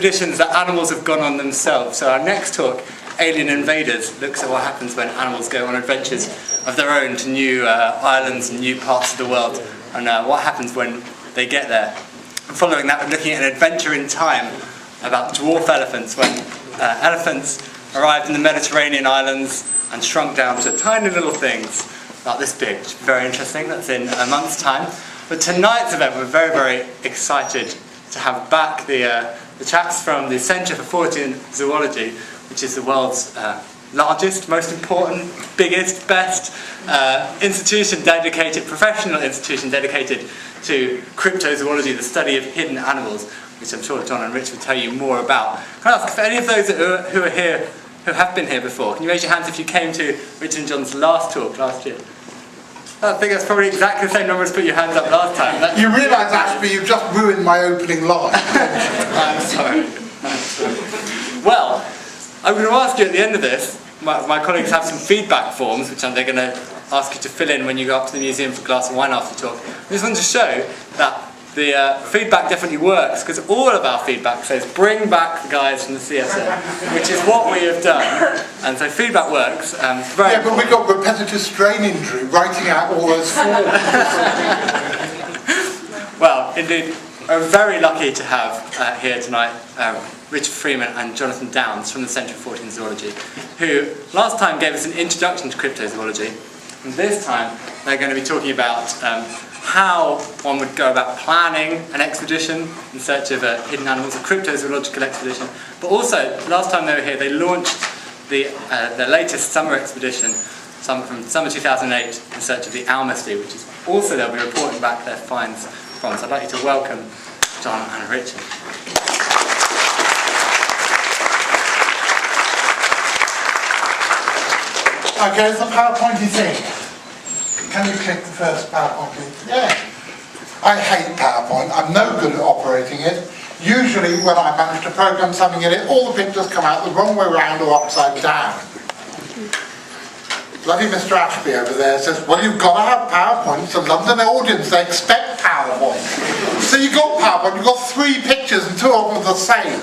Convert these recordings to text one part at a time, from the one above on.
expeditions that animals have gone on themselves. So our next talk, Alien Invaders, looks at what happens when animals go on adventures of their own to new islands and new parts of the world, and what happens when they get there. Following that, we're looking at an adventure in time about dwarf elephants, when elephants arrived in the Mediterranean islands and shrunk down to tiny little things about this big, which is very interesting. That's in a month's time. But tonight's event, we're very, very excited to have back the chaps from the Centre for Zoology, which is the world's largest, most important, biggest, best professional institution dedicated to cryptozoology, the study of hidden animals, which I'm sure John and Rich will tell you more about. Can I ask, for any of those who are here, who have been here before, can you raise your hands if you came to Rich and John's last talk last year? I think that's probably exactly the same number as put your hands up last time. You realise, Ashby, you've just ruined my opening line. I'm sorry. Well, I'm going to ask you at the end of this, my colleagues have some feedback forms, which they're going to ask you to fill in when you go up to the museum for a glass of wine after the talk. I just want to show that the feedback definitely works, because all of our feedback says bring back the guys from the CSO, which is what we have done. And so feedback works. Yeah, but we got repetitive strain injury writing out all those forms. Well, indeed, we're very lucky to have here tonight Richard Freeman and Jonathan Downes from the Centre for Zoology, who last time gave us an introduction to cryptozoology, and this time they're going to be talking about how one would go about planning an expedition in search of hidden animals, a cryptozoological expedition. But also, last time they were here, they launched their latest summer expedition from summer 2008 in search of the Almasty, which is also they'll be reporting back their finds from. So I'd like you to welcome John and Richard. Okay, it's the PowerPointy thing. Can you click the first PowerPoint, please? Yeah. I hate PowerPoint. I'm no good at operating it. Usually when I manage to program something in it, all the pictures come out the wrong way around or upside down. Bloody Mr. Ashby over there says, well, you've got to have PowerPoint. It's a London audience. They expect PowerPoint. So you've got PowerPoint. You've got 3 pictures and 2 of them are the same.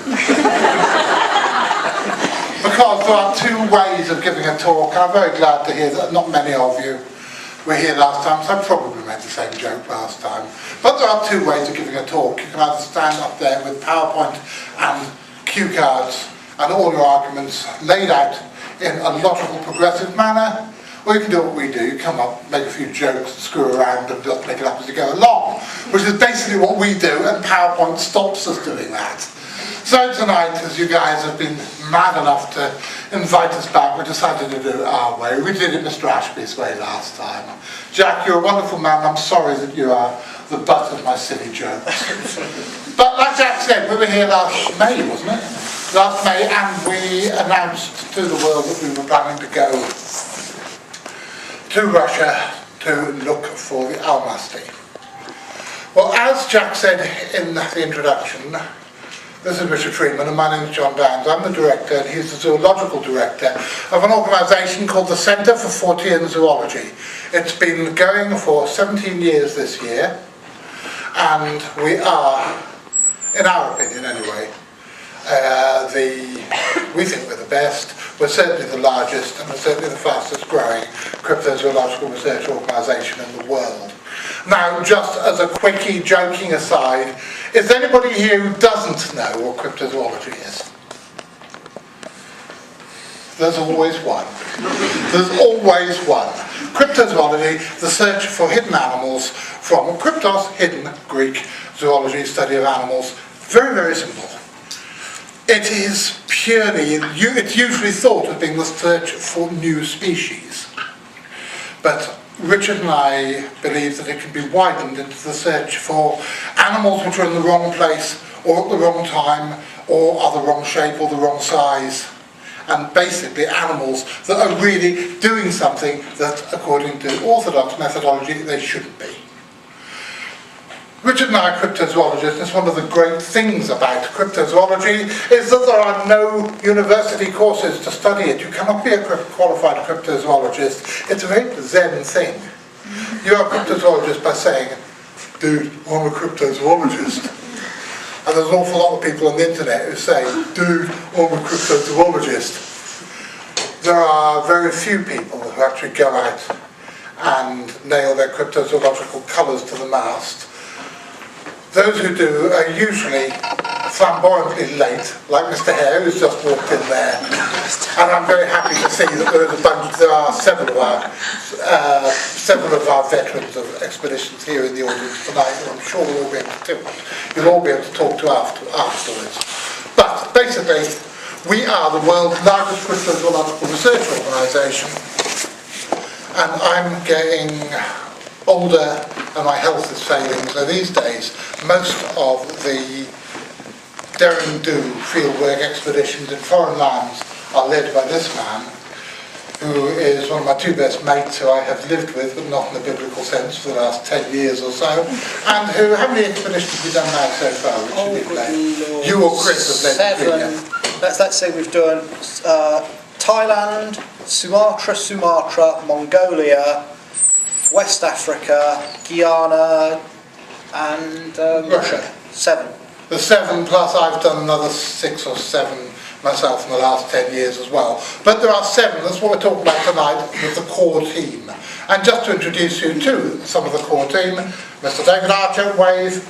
Because there are 2 ways of giving a talk. I'm very glad to hear that not many of you were here last time, so I probably made the same joke last time. But there are 2 ways of giving a talk. You can either stand up there with PowerPoint and cue cards and all your arguments laid out in a logical, progressive manner, or you can do what we do. You come up, make a few jokes, screw around and just make it up as you go along, which is basically what we do, and PowerPoint stops us doing that. So tonight, as you guys have been mad enough to invite us back, we decided to do it our way. We did it Mr. Ashby's way last time. Jack, you're a wonderful man. I'm sorry that you are the butt of my silly jokes. But like Jack said, we were here last May, wasn't it? Last May, and we announced to the world that we were planning to go to Russia to look for the Almasty. Well, as Jack said in the introduction, this is Richard Freeman and my name is John Downes. I'm the director and he's the zoological director of an organisation called the Centre for Zoology. It's been going for 17 years this year, and we are, in our opinion anyway, we think we're the best, we're certainly the largest and we're certainly the fastest growing cryptozoological research organisation in the world. Now, just as a quickie joking aside, is there anybody here who doesn't know what cryptozoology is? There's always one. There's always one. Cryptozoology, the search for hidden animals, from cryptos, hidden, Greek, zoology, study of animals. Very, very simple. It is purely, it's usually thought of being the search for new species. But Richard and I believe that it can be widened into the search for animals which are in the wrong place, or at the wrong time, or are the wrong shape, or the wrong size. And basically animals that are really doing something that, according to orthodox methodology, they shouldn't be. Richard and I are cryptozoologists, and one of the great things about cryptozoology is that there are no university courses to study it. You cannot be a qualified cryptozoologist. It's a very zen thing. You are a cryptozoologist by saying, dude, I'm a cryptozoologist. And there's an awful lot of people on the internet who say, dude, I'm a cryptozoologist. There are very few people who actually go out and nail their cryptozoological colours to the mast. Those who do are usually flamboyantly late, like Mr. Hare, who's just walked in there. And I'm very happy to see that there are several of our veterans of expeditions here in the audience tonight, and I'm sure you'll all be able to talk to afterwards. But basically, we are the world's largest cryptozoological research organisation, and I'm getting older and my health is failing, so these days most of the daring do fieldwork expeditions in foreign lands are led by this man, who is one of my two best mates who I have lived with, but not in the biblical sense, for the last 10 years or so, and who, how many expeditions have you done now so far, Richard? You or Chris have led 7. Let's say we've done Thailand, Sumatra, Mongolia, West Africa, Guyana, and Russia. 7. The 7 plus I've done another 6 or 7 myself in the last 10 years as well. But there are 7, that's what we're talking about tonight, with the core team. And just to introduce you to some of the core team, Mr. David Archer, wave.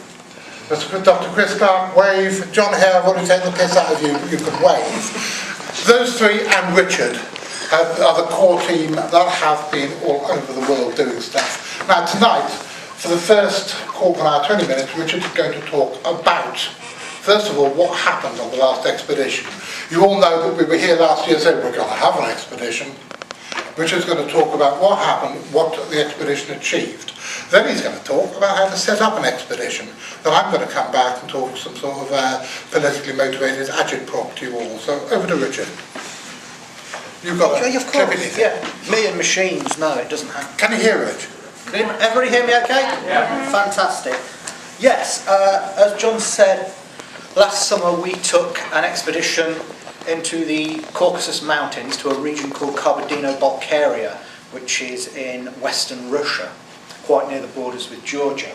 Dr. Chris Clark, wave. John Hare, I've already taken the piss out of you, but you can wave. Those 3 and Richard are the core team that have been all over the world doing stuff. Now tonight, for the first quarter of an hour, 20 minutes, Richard is going to talk about, first of all, what happened on the last expedition. You all know that we were here last year saying we're going to have an expedition. Richard's going to talk about what happened, what the expedition achieved. Then he's going to talk about how to set up an expedition. Then I'm going to come back and talk some sort of politically motivated agitprop to you all. So over to Richard. You've got okay, of course, yeah. Me and machines, no, it doesn't happen. Can you hear it? Can everybody hear me okay? Yeah. Fantastic. Yes, as John said, last summer we took an expedition into the Caucasus Mountains to a region called Kabardino-Balkaria, which is in western Russia, quite near the borders with Georgia.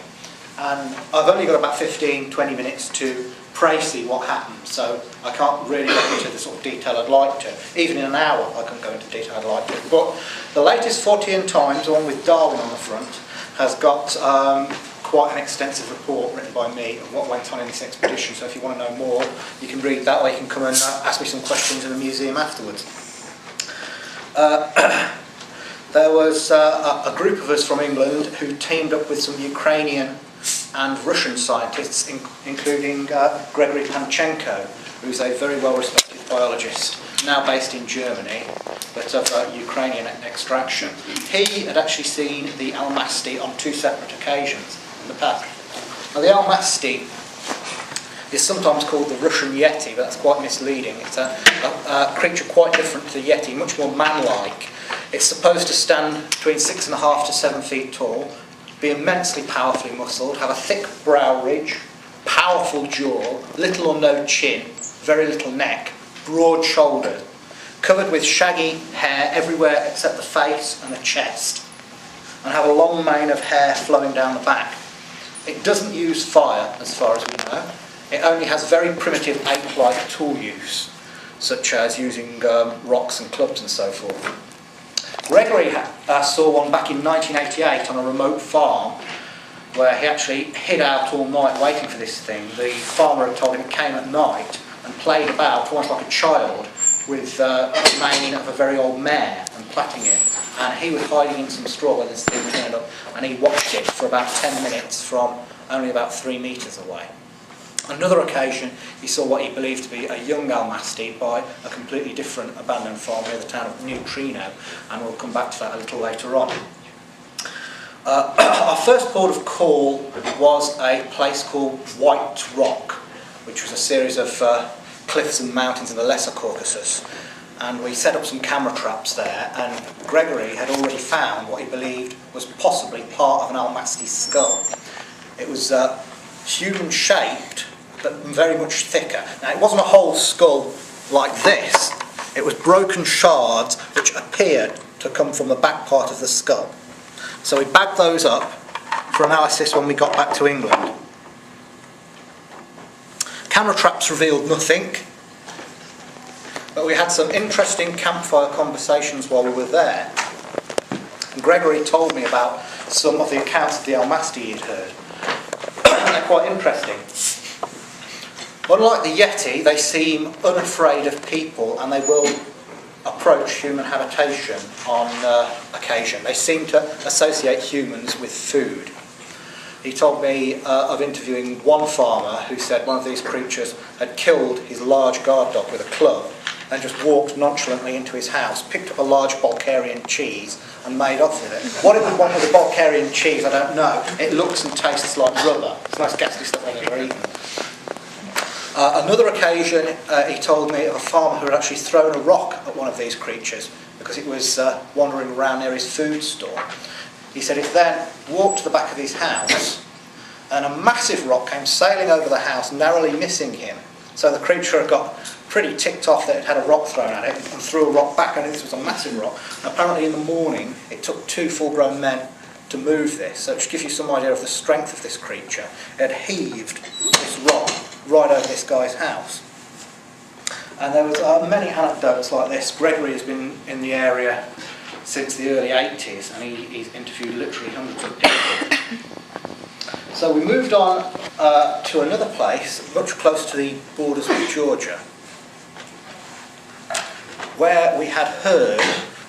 And I've only got about 15-20 minutes to précis what happened, so I can't really go into the sort of detail I'd like to. Even in an hour I can't go into detail I'd like to. But the latest 40 Times, the one with Darwin on the front, has got quite an extensive report written by me of what went on in this expedition, so if you want to know more you can read that, or you can come and ask me some questions in the museum afterwards. There was a group of us from England who teamed up with some Ukrainian and Russian scientists, including Gregory Panchenko, who's a very well-respected biologist, now based in Germany, but of Ukrainian extraction. He had actually seen the Almasty on 2 separate occasions in the past. Now the Almasty is sometimes called the Russian Yeti, but that's quite misleading. It's a creature quite different to the Yeti, much more man-like. It's supposed to stand between 6.5 to 7 feet tall, be immensely powerfully muscled, have a thick brow ridge, powerful jaw, little or no chin, very little neck, broad shouldered, covered with shaggy hair everywhere except the face and the chest, and have a long mane of hair flowing down the back. It doesn't use fire, as far as we know. It only has very primitive ape-like tool use, such as using rocks and clubs and so forth. Gregory saw one back in 1988 on a remote farm, where he actually hid out all night waiting for this thing. The farmer had told him it came at night and played about, almost like a child, with the mane of a very old mare and plaiting it. And he was hiding in some straw when this thing turned up, and he watched it for about 10 minutes from only about 3 metres away. On another occasion, he saw what he believed to be a young Almasty by a completely different abandoned farm near the town of Neutrino, and we'll come back to that a little later on. Our first port of call was a place called White Rock, which was a series of cliffs and mountains in the Lesser Caucasus. And we set up some camera traps there, and Gregory had already found what he believed was possibly part of an Almasty's skull. It was human-shaped, but very much thicker. Now, it wasn't a whole skull like this. It was broken shards which appeared to come from the back part of the skull. So we bagged those up for analysis when we got back to England. Camera traps revealed nothing, but we had some interesting campfire conversations while we were there. And Gregory told me about some of the accounts of the Almasti he'd heard. They're quite interesting. Unlike the Yeti, they seem unafraid of people, and they will approach human habitation on occasion. They seem to associate humans with food. He told me of interviewing one farmer who said one of these creatures had killed his large guard dog with a club and just walked nonchalantly into his house, picked up a large Bulgarian cheese and made off with it. What it would want with a Bulgarian cheese, I don't know. It looks and tastes like rubber. It's nice ghastly stuff I've ever eaten. Another occasion, he told me of a farmer who had actually thrown a rock at one of these creatures because it was wandering around near his food store. He said it then walked to the back of his house and a massive rock came sailing over the house, narrowly missing him. So the creature had got pretty ticked off that it had a rock thrown at it and threw a rock back, and this was a massive rock. And apparently in the morning it took 2 full-grown men to move this, so to give you some idea of the strength of this creature, it had heaved this rock right over this guy's house. And there was many anecdotes like this. Gregory has been in the area since the early 80s, and he's interviewed literally hundreds of people. So we moved on to another place, much closer to the borders with Georgia, where we had heard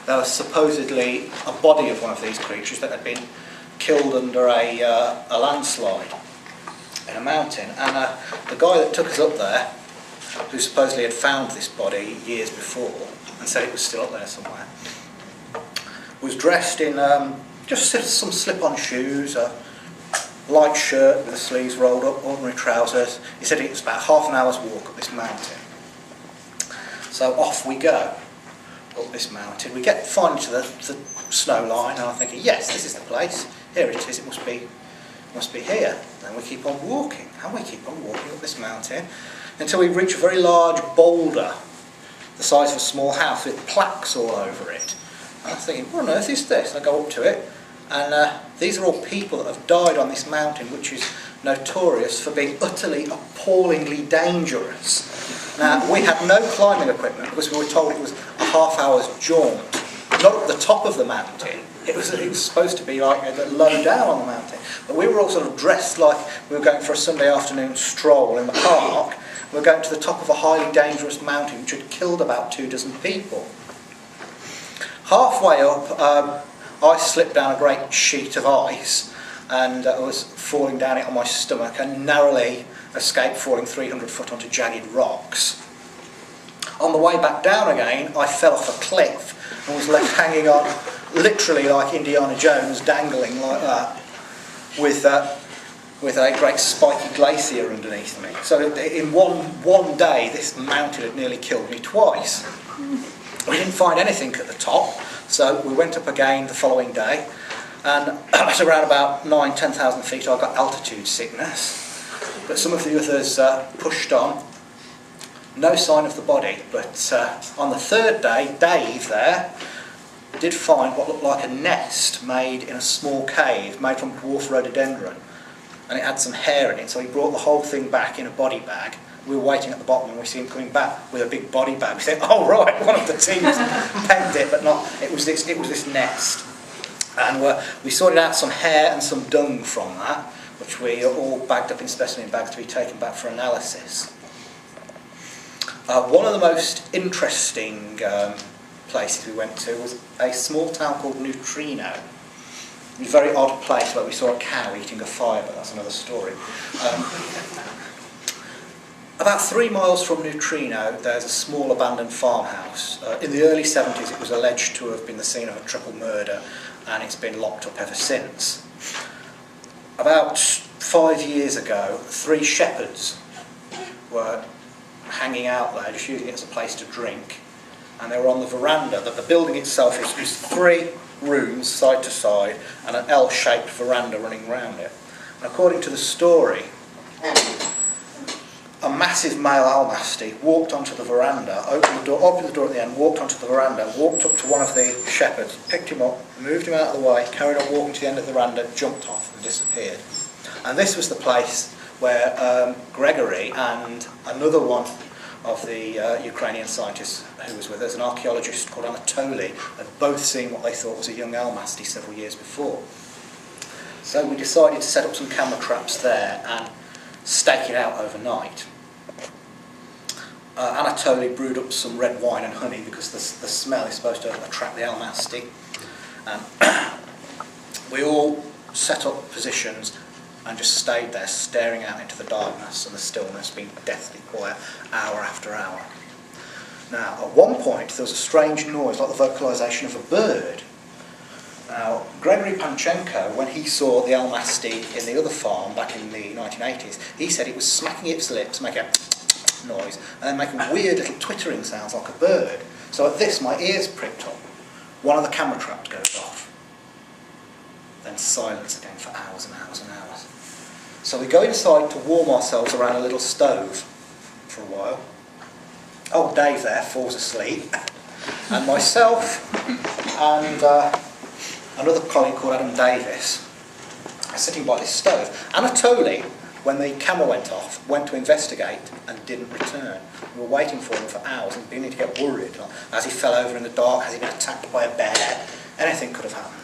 there was supposedly a body of one of these creatures that had been killed under a landslide in a mountain. And the guy that took us up there, who supposedly had found this body years before and said it was still up there somewhere, was dressed in just some slip-on shoes, a light shirt with the sleeves rolled up, ordinary trousers. He said it was about half an hour's walk up this mountain. So off we go up this mountain. We get finally to the snow line, and I'm thinking, yes, this is the place. Here it is. It must be here. Then we keep on walking, and we keep on walking up this mountain until we reach a very large boulder, the size of a small house, with plaques all over it. And I'm thinking, what on earth is this? And I go up to it, and these are all people that have died on this mountain, which is notorious for being utterly, appallingly dangerous. Now, we had no climbing equipment because we were told it was a half-hour's jaunt, not at the top of the mountain. It was supposed to be like low down on the mountain. But we were all sort of dressed like we were going for a Sunday afternoon stroll in the park. We were going to the top of a highly dangerous mountain which had killed about 24 people. Halfway up, I slipped down a great sheet of ice, and I was falling down it on my stomach and narrowly escaped falling 300 foot onto jagged rocks. On the way back down again, I fell off a cliff and was left hanging on, literally like Indiana Jones, dangling like that, with a great spiky glacier underneath me. So in one day, this mountain had nearly killed me twice. We didn't find anything at the top, so we went up again the following day, and at around about 10,000 feet I got altitude sickness, but some of the others pushed on. No sign of the body, but on the third day, Dave there did find what looked like a nest made in a small cave made from dwarf rhododendron, and it had some hair in it, so he brought the whole thing back in a body bag. We were waiting at the bottom and we see him coming back with a big body bag. We said, oh right, one of the teams pegged it, but not, it was this nest. And we sorted out some hair and some dung from that, which we all bagged up in specimen bags to be taken back for analysis. One of the most interesting places we went to was a small town called Neutrino. It was a very odd place where we saw a cow eating a fire, but that's another story. About 3 miles from Neutrino, there's a small abandoned farmhouse. In the early 70s, it was alleged to have been the scene of a triple murder, and it's been locked up ever since. About 5 years ago, 3 shepherds were hanging out there, just using it as a place to drink, and they were on the veranda. The building itself is 3 rooms side to side and an L-shaped veranda running around it. And according to the story, a massive male almasty walked onto the veranda, opened the door at the end, walked onto the veranda, walked up to one of the shepherds, picked him up, moved him out of the way, carried on walking to the end of the veranda, jumped off and disappeared. And this was the place where Gregory and another one of the Ukrainian scientists who was with us, an archaeologist called Anatoly, had both seen what they thought was a young Almasty several years before. So we decided to set up some camera traps there and stake it out overnight. Anatoly brewed up some red wine and honey because the smell is supposed to attract the Almasty. We all set up positions and just stayed there staring out into the darkness and the stillness, being deathly quiet hour after hour. Now, at one point there was a strange noise like the vocalisation of a bird. Now, Gregory Panchenko, when he saw the Almasty in the other farm back in the 1980s, he said it was smacking its lips, making a noise, and then making weird little twittering sounds like a bird. So at this, my ears pricked up. One of the camera traps goes off. Then silence again for hours and hours and hours. So we go inside to warm ourselves around a little stove for a while. Old Dave there falls asleep, and myself and another colleague called Adam Davis are sitting by this stove. Anatoly, when the camera went off, went to investigate and didn't return. We were waiting for him for hours and beginning to get worried. As he fell over in the dark, has he been attacked by a bear? Anything could have happened.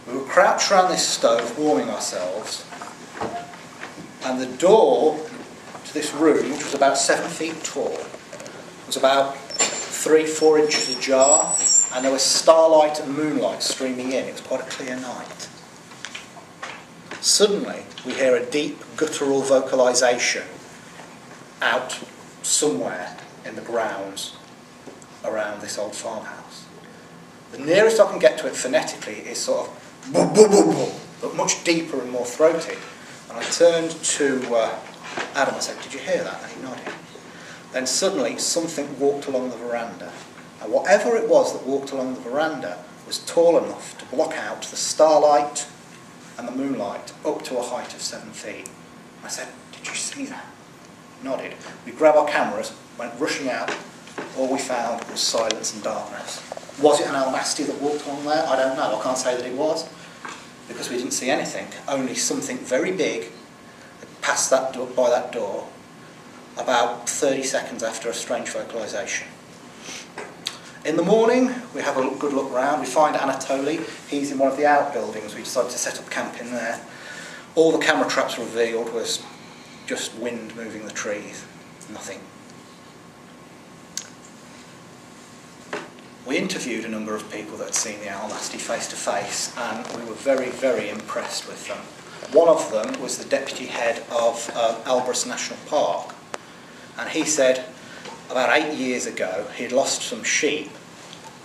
We were crouched around this stove, warming ourselves, and the door to this room, which was about 7 feet tall, was about 3-4 inches ajar, and there was starlight and moonlight streaming in. It was quite a clear night. Suddenly, we hear a deep guttural vocalisation out somewhere in the grounds around this old farmhouse. The nearest I can get to it phonetically is sort of boom, boom, boom, boom, but much deeper and more throaty. And I turned to Adam and said, "Did you hear that?" And he nodded. Then suddenly something walked along the veranda. And whatever it was that walked along the veranda was tall enough to block out the starlight and the moonlight up to a height of 7 feet. I said, "Did you see that?" Nodded. We grabbed our cameras, went rushing out. All we found was silence and darkness. Was it an Almasty that walked along there? I don't know. I can't say that it was, because we didn't see anything. Only something very big that passed that door, by that door about 30 seconds after a strange vocalisation. In the morning, we have a good look round. We find Anatoly. He's in one of the outbuildings. We decided to set up camp in there. All the camera traps revealed was just wind moving the trees. Nothing. We interviewed a number of people that had seen the Almasty face to face, and we were very, very impressed with them. One of them was the deputy head of Elbrus National Park, and he said about 8 years ago he had lost some sheep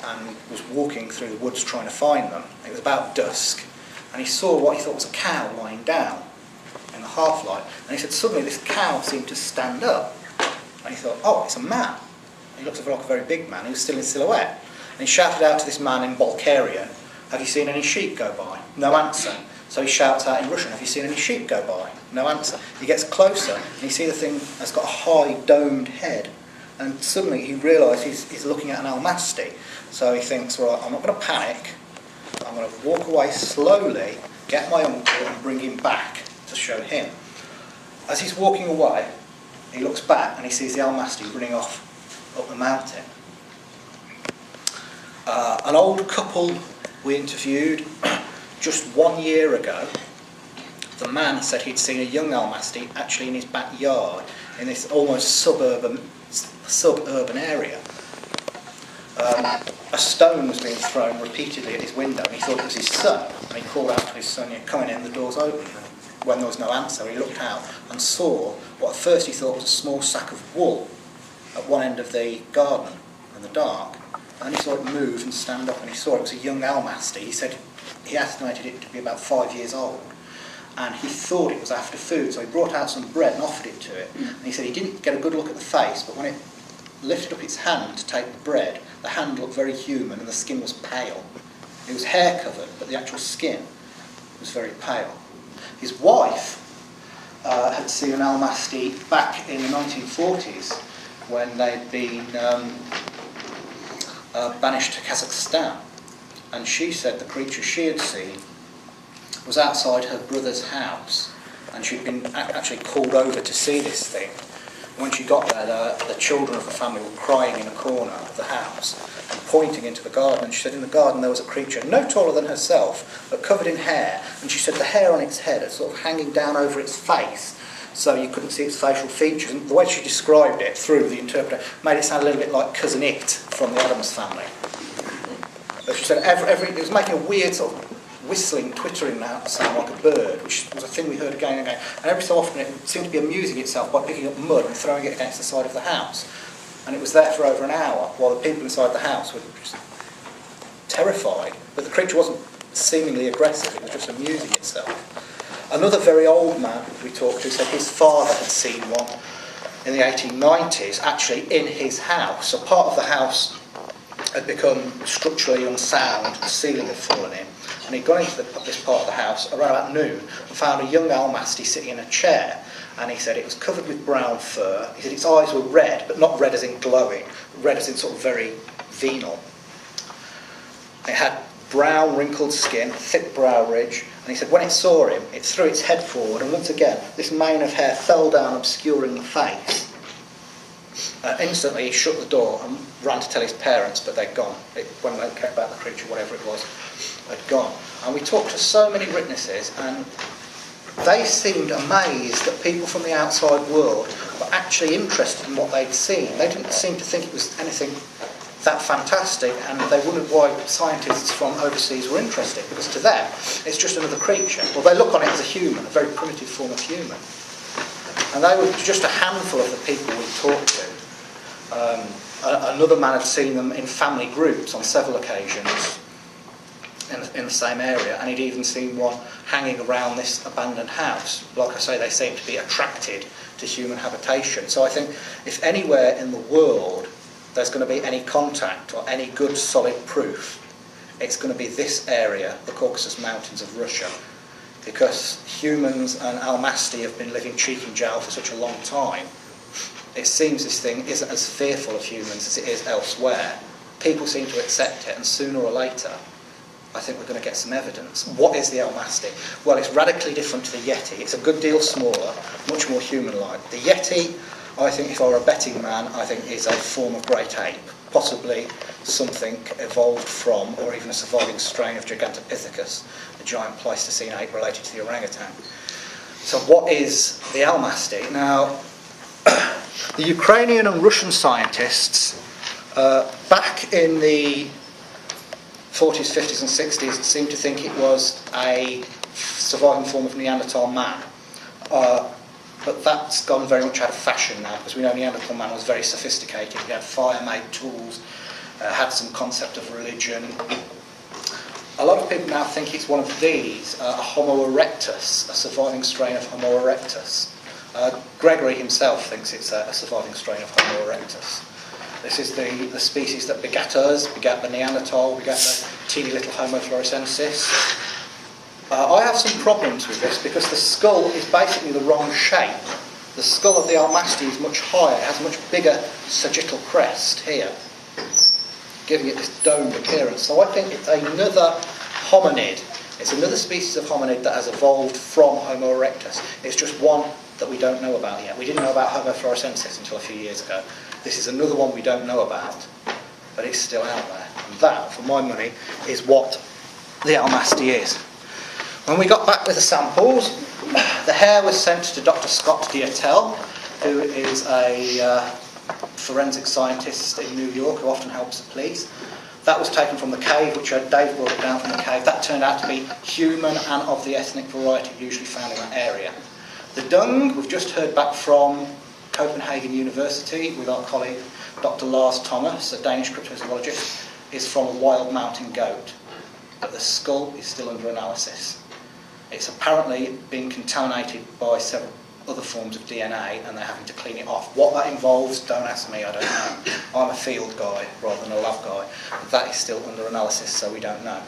and was walking through the woods trying to find them. It was about dusk, and he saw what he thought was a cow lying down in the half-light, and he said suddenly this cow seemed to stand up, and he thought, oh, it's a man. He looks like a very big man. He was still in silhouette. And he shouted out to this man in Bulgarian, "Have you seen any sheep go by?" No answer. So he shouts out in Russian, "Have you seen any sheep go by?" No answer. He gets closer, and you see the thing has got a high domed head. And suddenly he realises he's looking at an Almasty. So he thinks, right, I'm not going to panic. I'm going to walk away slowly, get my uncle and bring him back to show him. As he's walking away, he looks back and he sees the Almasty running off up the mountain. An old couple we interviewed just 1 year ago, the man said he'd seen a young Almasty actually in his backyard in this almost suburban area. A stone was being thrown repeatedly at his window, and he thought it was his son, and he called out to his son, "You're coming in, the door's open." When there was no answer, he looked out and saw what at first he thought was a small sack of wool at one end of the garden in the dark. And he saw it move and stand up, and he saw it was a young Almasty. He said he estimated it to be about 5 years old, and he thought it was after food, so he brought out some bread and offered it to it. And he said he didn't get a good look at the face, but when it lifted up its hand to take the bread, the hand looked very human and the skin was pale. It was hair covered, but the actual skin was very pale. His wife had seen an Almasty back in the 1940s when they'd been banished to Kazakhstan, and she said the creature she had seen was outside her brother's house, and she'd been actually called over to see this thing. When she got there, the children of the family were crying in a corner of the house and pointing into the garden. And she said in the garden there was a creature no taller than herself, but covered in hair. And she said the hair on its head is sort of hanging down over its face, so you couldn't see its facial features. And the way she described it through the interpreter made it sound a little bit like Cousin It from the Addams Family. But she said it was making a weird sort of whistling, twittering sound like a bird, which was a thing we heard again and again. And every so often it seemed to be amusing itself by picking up mud and throwing it against the side of the house. And it was there for over an hour, while the people inside the house were just terrified. But the creature wasn't seemingly aggressive, it was just amusing itself. Another very old man we talked to said his father had seen one in the 1890s, actually in his house. A part of the house had become structurally unsound, the ceiling had fallen in, and he'd gone into this part of the house around about noon and found a young almasty sitting in a chair, and he said it was covered with brown fur. He said its eyes were red, but not red as in glowing, red as in sort of very venal. It had brown wrinkled skin, thick brow ridge, and he said when it saw him it threw its head forward, and once again this mane of hair fell down obscuring the face. Instantly he shut the door and ran to tell his parents, but they'd gone. When they came back, the creature, whatever it was, had gone. And we talked to so many witnesses, and they seemed amazed that people from the outside world were actually interested in what they'd seen. They didn't seem to think it was anything that fantastic, and they wondered why scientists from overseas were interested, because to them it's just another creature. Well, they look on it as a human, a very primitive form of human. And they were just a handful of the people we talked to. Another man had seen them in family groups on several occasions in the same area, and he'd even seen one hanging around this abandoned house. Like I say, they seem to be attracted to human habitation. So I think if anywhere in the world there's going to be any contact or any good solid proof, it's going to be this area, the Caucasus Mountains of Russia, because humans and almasty have been living cheek and jowl for such a long time. It seems this thing isn't as fearful of humans as it is elsewhere. People seem to accept it, and sooner or later I think we're going to get some evidence. What is the almasty? Well, it's radically different to the yeti. It's a good deal smaller, much more human-like. The yeti, I think, if I were a betting man, I think is a form of great ape, possibly something evolved from, or even a surviving strain of Gigantopithecus, a giant Pleistocene ape related to the orangutan. So what is the almasty? Now, the Ukrainian and Russian scientists, back in the 40s, 50s and 60s, seemed to think it was a surviving form of Neanderthal man. But that's gone very much out of fashion now, because we know Neanderthal man was very sophisticated. He had fire-made tools, had some concept of religion. A lot of people now think it's one of these, a Homo erectus, a surviving strain of Homo erectus. Gregory himself thinks it's a surviving strain of Homo erectus. This is the species that begat us, begat the Neanderthal, begat the teeny little Homo floresiensis. I have some problems with this because the skull is basically the wrong shape. The skull of the almasty is much higher, it has a much bigger sagittal crest here, giving it this domed appearance. So I think it's another hominid. It's another species of hominid that has evolved from Homo erectus. It's just one that we don't know about yet. We didn't know about Homo floresiensis until a few years ago. This is another one we don't know about, but it's still out there. And that, for my money, is what the almasty is. When we got back with the samples, the hair was sent to Dr. Scott Dietel, who is a forensic scientist in New York who often helps the police. That was taken from the cave, which Dave brought it down from the cave. That turned out to be human and of the ethnic variety usually found in that area. The dung, we've just heard back from Copenhagen University with our colleague Dr. Lars Thomas, a Danish cryptozoologist, is from a wild mountain goat. But the skull is still under analysis. It's apparently been contaminated by several other forms of DNA and they're having to clean it off. What that involves, don't ask me, I don't know. I'm a field guy rather than a lab guy. But that is still under analysis, so we don't know.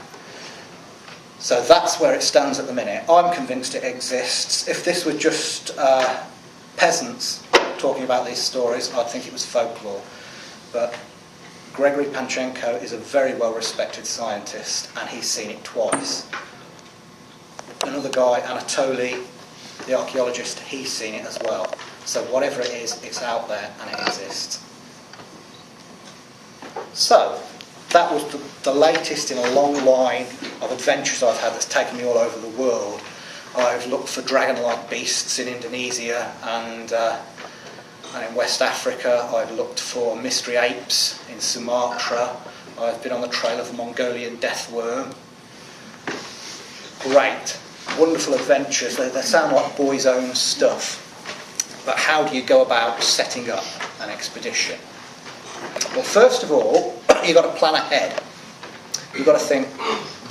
So that's where it stands at the minute. I'm convinced it exists. If this were just peasants talking about these stories, I'd think it was folklore. But Gregory Panchenko is a very well-respected scientist, and he's seen it twice. And another guy, Anatoly, the archaeologist, he's seen it as well. So whatever it is, it's out there and it exists. So that was the latest in a long line of adventures I've had that's taken me all over the world. I've looked for dragon-like beasts in Indonesia and in West Africa. I've looked for mystery apes in Sumatra. I've been on the trail of the Mongolian death worm. Great, wonderful adventures. They sound like boys' own stuff. But how do you go about setting up an expedition? Well, first of all, you've got to plan ahead. You've got to think,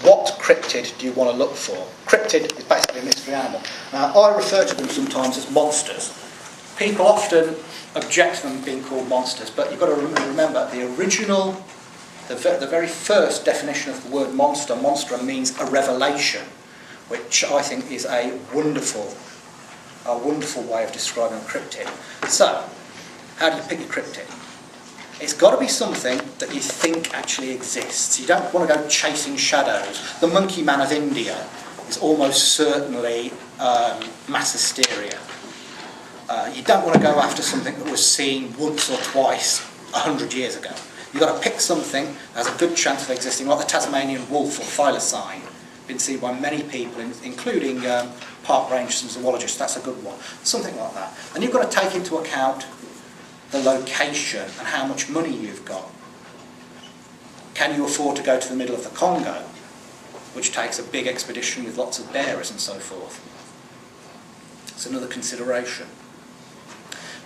what cryptid do you want to look for? Cryptid is basically a mystery animal. Now, I refer to them sometimes as monsters. People often object to them being called monsters, but you've got to remember the original, the very first definition of the word monster, monstrum, means a revelation, which I think is a wonderful way of describing a cryptid. So, how do you pick a cryptid? It's got to be something that you think actually exists. You don't want to go chasing shadows. The monkey man of India is almost certainly mass hysteria. You don't want to go after something that was seen once or twice 100 years ago. You've got to pick something that has a good chance of existing, like the Tasmanian wolf or thylacine. Been seen by many people, including park rangers and zoologists. That's a good one. Something like that. And you've got to take into account the location and how much money you've got. Can you afford to go to the middle of the Congo, which takes a big expedition with lots of bearers and so forth? It's another consideration.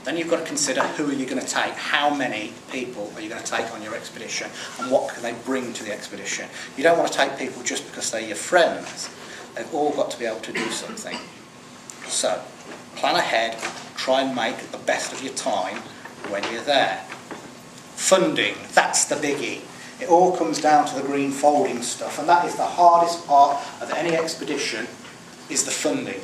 Then you've got to consider who are you going to take, how many people are you going to take on your expedition, and what can they bring to the expedition. You don't want to take people just because they're your friends. They've all got to be able to do something. So, plan ahead, try and make the best of your time when you're there. Funding, that's the biggie. It all comes down to the green folding stuff, and that is the hardest part of any expedition, is the funding.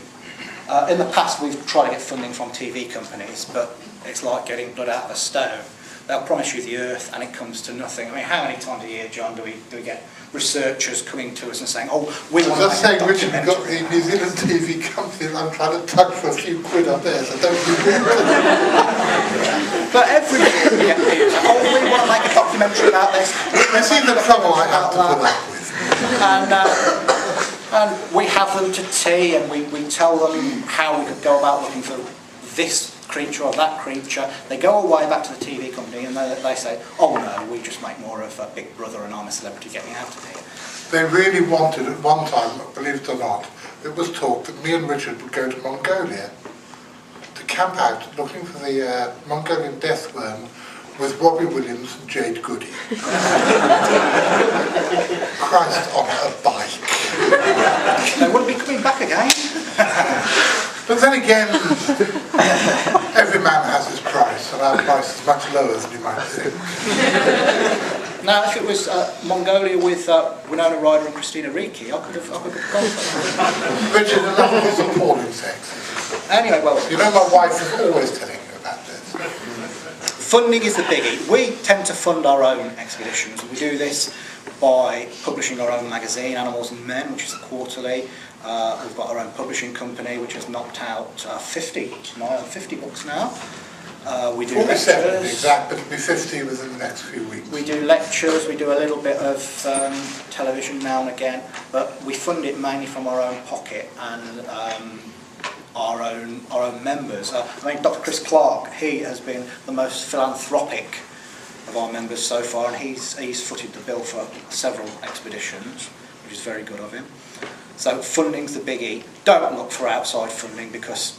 In the past we've tried to get funding from TV companies, but it's like getting blood out of a stone. They'll promise you the earth and it comes to nothing. I mean, how many times a year, John, do we get researchers coming to us and saying, oh, we want to make a documentary? Richard, we've got the New Zealand TV company and I'm trying to tug for a few quid up there, so don't be weird. But every year we get people saying, oh, we want to make a documentary about this. You see the trouble I have to put up with. And we have them to tea and we tell them how we could go about looking for this creature or that creature. They go away back to the TV company and they say, oh no, we just make more of Big Brother and I'm a celebrity getting out of here. They really wanted at one time, believe it or not, it was talk that me and Richard would go to Mongolia to camp out looking for the Mongolian death worm with Robbie Williams and Jade Goody. Christ on a bike. They wouldn't be coming back again. But then again, every man has his price, and our price is much lower than you might think. Now, if it was Mongolia with Winona Ryder and Christina Ricci, I could have gone for it. Richard, enough of this appalling sex. Anyway, well, You know my wife is always telling me about this. funding is the biggie. We tend to fund our own expeditions. We do this by publishing our own magazine, Animals and Men, which is a quarterly. We've got our own publishing company, which has knocked out 50 books now. We do 47 lectures. exact, but it'll be 50 within the next few weeks. We do lectures. We do a little bit of television now and again, but we fund it mainly from our own pocket and our own members. I mean, Dr. Chris Clark, he has been the most philanthropic of our members so far, and he's footed the bill for several expeditions, which is very good of him. So funding's the biggie. Don't look for outside funding because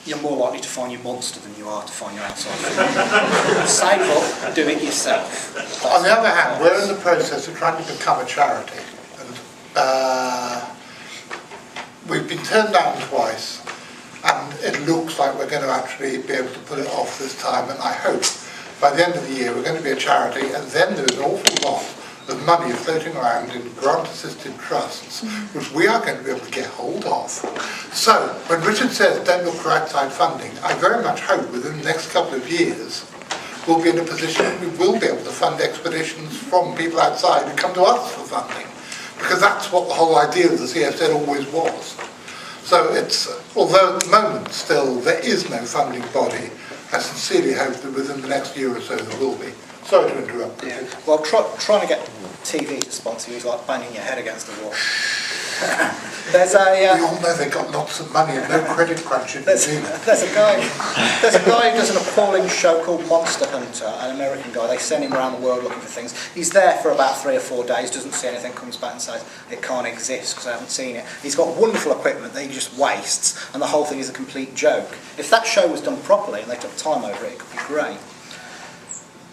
you're more likely to find your monster than you are to find your outside funding. Save up, do it yourself. On the other hand, we're in the process of trying to become a charity, and we've been turned down twice, and it looks like we're going to actually be able to pull it off this time, and I hope by the end of the year we're going to be a charity, and then there's an awful lot of money floating around in grant-assisted trusts, which we are going to be able to get hold of. So, when Richard says don't look for outside funding, I very much hope within the next couple of years we'll be in a position that we will be able to fund expeditions from people outside who come to us for funding, because that's what the whole idea of the CFZ always was. So it's, although at the moment still there is no funding body, I sincerely hope that within the next year or so there will be. Sorry to interrupt. Yeah. Well, trying to get TV to sponsor you is like banging your head against the wall. There's a. We all know they've got lots of money and no credit crunch in New Zealand. There's a guy who does an appalling show called Monster Hunter, an American guy. They send him around the world looking for things. He's there for about 3 or 4 days, doesn't see anything, comes back and says it can't exist because I haven't seen it. He's got wonderful equipment that he just wastes, and the whole thing is a complete joke. If that show was done properly and they took time over it, it could be great.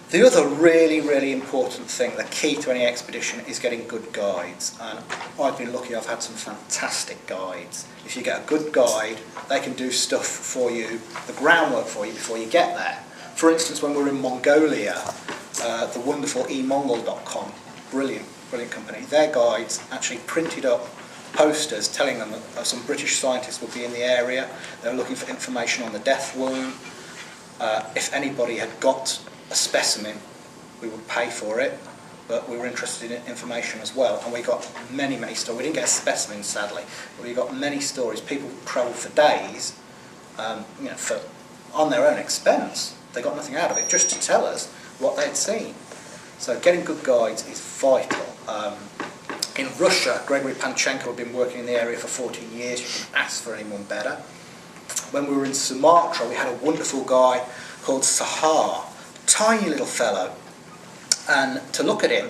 The other really, really important thing, the key to any expedition, is getting good guides. And I've been lucky, I've had some fantastic guides. If you get a good guide, they can do stuff for you, the groundwork for you before you get there. For instance, when we were in Mongolia, the wonderful emongol.com, brilliant company, their guides actually printed up posters telling them that some British scientists would be in the area. They were looking for information on the death worm. If anybody had got a specimen, we would pay for it, but we were interested in information as well, and we got many stories. We didn't get a specimen, sadly, but we got many stories. People travelled for days, on their own expense. They got nothing out of it, just to tell us what they'd seen. So getting good guides is vital. In Russia, Gregory Panchenko had been working in the area for 14 years. You couldn't ask for anyone better. When we were in Sumatra, we had a wonderful guy called Sahar, tiny little fellow, and to look at him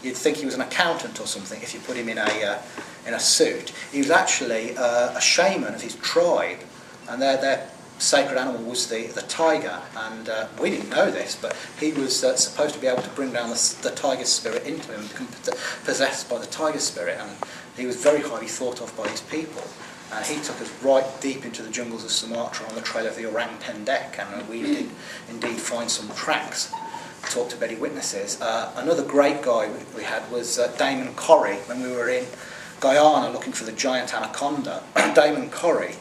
you'd think he was an accountant or something if you put him in a suit. He was actually a shaman of his tribe, and their sacred animal was the tiger, and we didn't know this, but he was supposed to be able to bring down the tiger spirit into him, become possessed by the tiger spirit, and he was very highly thought of by his people. And he took us right deep into the jungles of Sumatra on the trail of the orang pendek, and we did indeed find some tracks, talk to many witnesses. Another great guy we had was Damon Corrie when we were in Guyana looking for the giant anaconda. Damon Corrie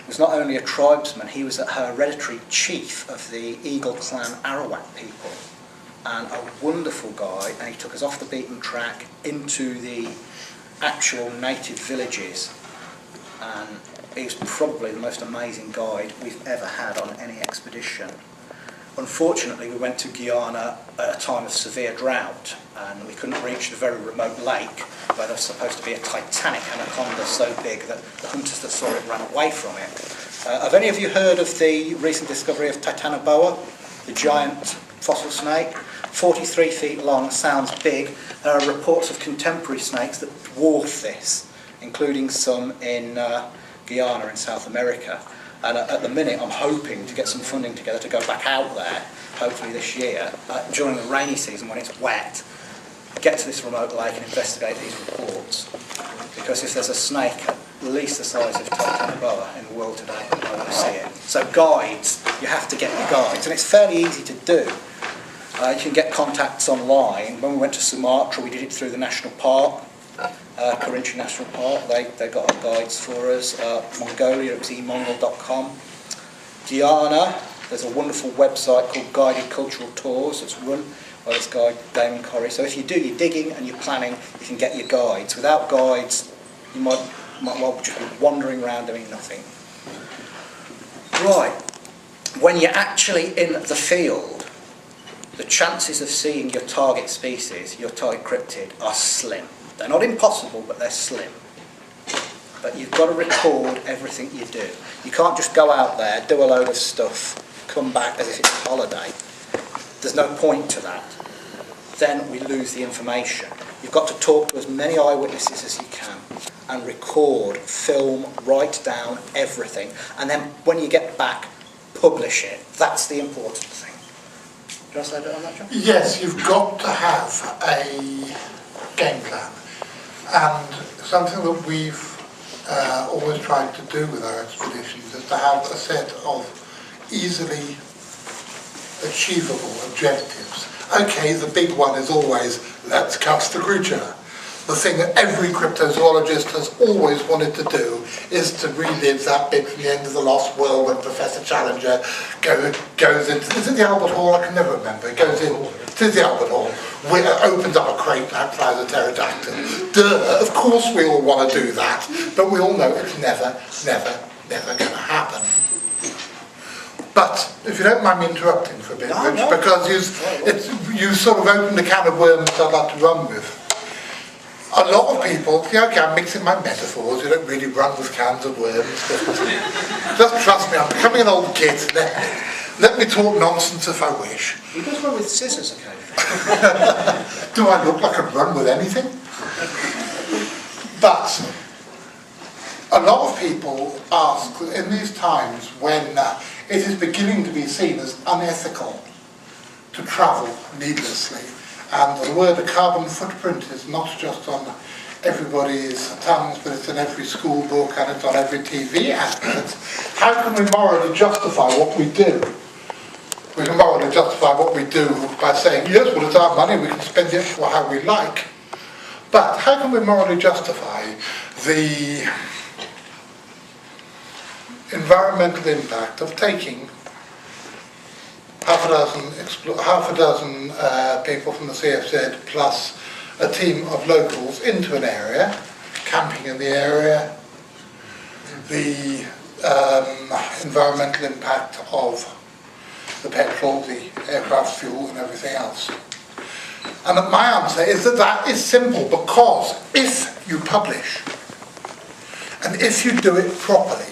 was not only a tribesman, he was a hereditary chief of the Eagle Clan Arawak people, and a wonderful guy, and he took us off the beaten track into the actual native villages. And he was probably the most amazing guide we've ever had on any expedition. Unfortunately, we went to Guyana at a time of severe drought, and we couldn't reach the very remote lake where there was supposed to be a titanic anaconda so big that the hunters that saw it ran away from it. Have any of you heard of the recent discovery of Titanoboa, the giant fossil snake? 43 feet long, sounds big. There are reports of contemporary snakes that dwarf this, including some in Guyana in South America. And at the minute I'm hoping to get some funding together to go back out there, hopefully this year, during the rainy season when it's wet, get to this remote lake and investigate these reports. Because if there's a snake at least the size of Titanoboa in the world today, I want to see it. So guides, you have to get your guides, and it's fairly easy to do. You can get contacts online. When we went to Sumatra, we did it through the national park. Kerinci National Park, they got our guides for us. Mongolia, it was emongol.com. Guyana, there's a wonderful website called Guided Cultural Tours that's run by this guy, Damon Corrie. So if you do your digging and your planning, you can get your guides. Without guides, you might well just be wandering around doing nothing. Right, when you're actually in the field, the chances of seeing your target species, your target cryptid, are slim. They're not impossible, but they're slim. But you've got to record everything you do. You can't just go out there, do a load of stuff, come back as if it's a holiday. There's no point to that. Then we lose the information. You've got to talk to as many eyewitnesses as you can and record, film, write down everything. And then when you get back, publish it. That's the important thing. Do you want to say a bit on that, John? Yes, you've got to have a game plan. And something that we've always tried to do with our expeditions is to have a set of easily achievable objectives. Okay, the big one is always, let's catch the creature. the thing that every cryptozoologist has always wanted to do is to relive that bit from the end of the Lost World when Professor Challenger goes into, is it the Albert Hall? I can never remember. It goes in to the Albert Hall, opens up a crate and out flies a pterodactyl. Duh, of course we all want to do that, but we all know it's never going to happen. But if you don't mind me interrupting for a bit, Rich, because you sort of opened a can of worms I'd like to run with. A lot of people, okay, I'm mixing my metaphors, you don't really run with cans of worms. Just trust me, I'm becoming an old git. Let me talk nonsense if I wish. You just run with scissors occasionally. Do I look like I run with anything? But a lot of people ask, in these times when it is beginning to be seen as unethical to travel needlessly, and the word carbon footprint is not just on everybody's tongues, but it's in every school book and it's on every TV advert. How can we morally justify what we do? We can morally justify what we do by saying, yes, well, it's our money, we can spend it for how we like. But how can we morally justify the environmental impact of taking half a dozen people from the CFZ plus a team of locals into an area, camping in the area, the environmental impact of the petrol, the aircraft fuel and everything else? And my answer is that is simple, because if you publish and if you do it properly.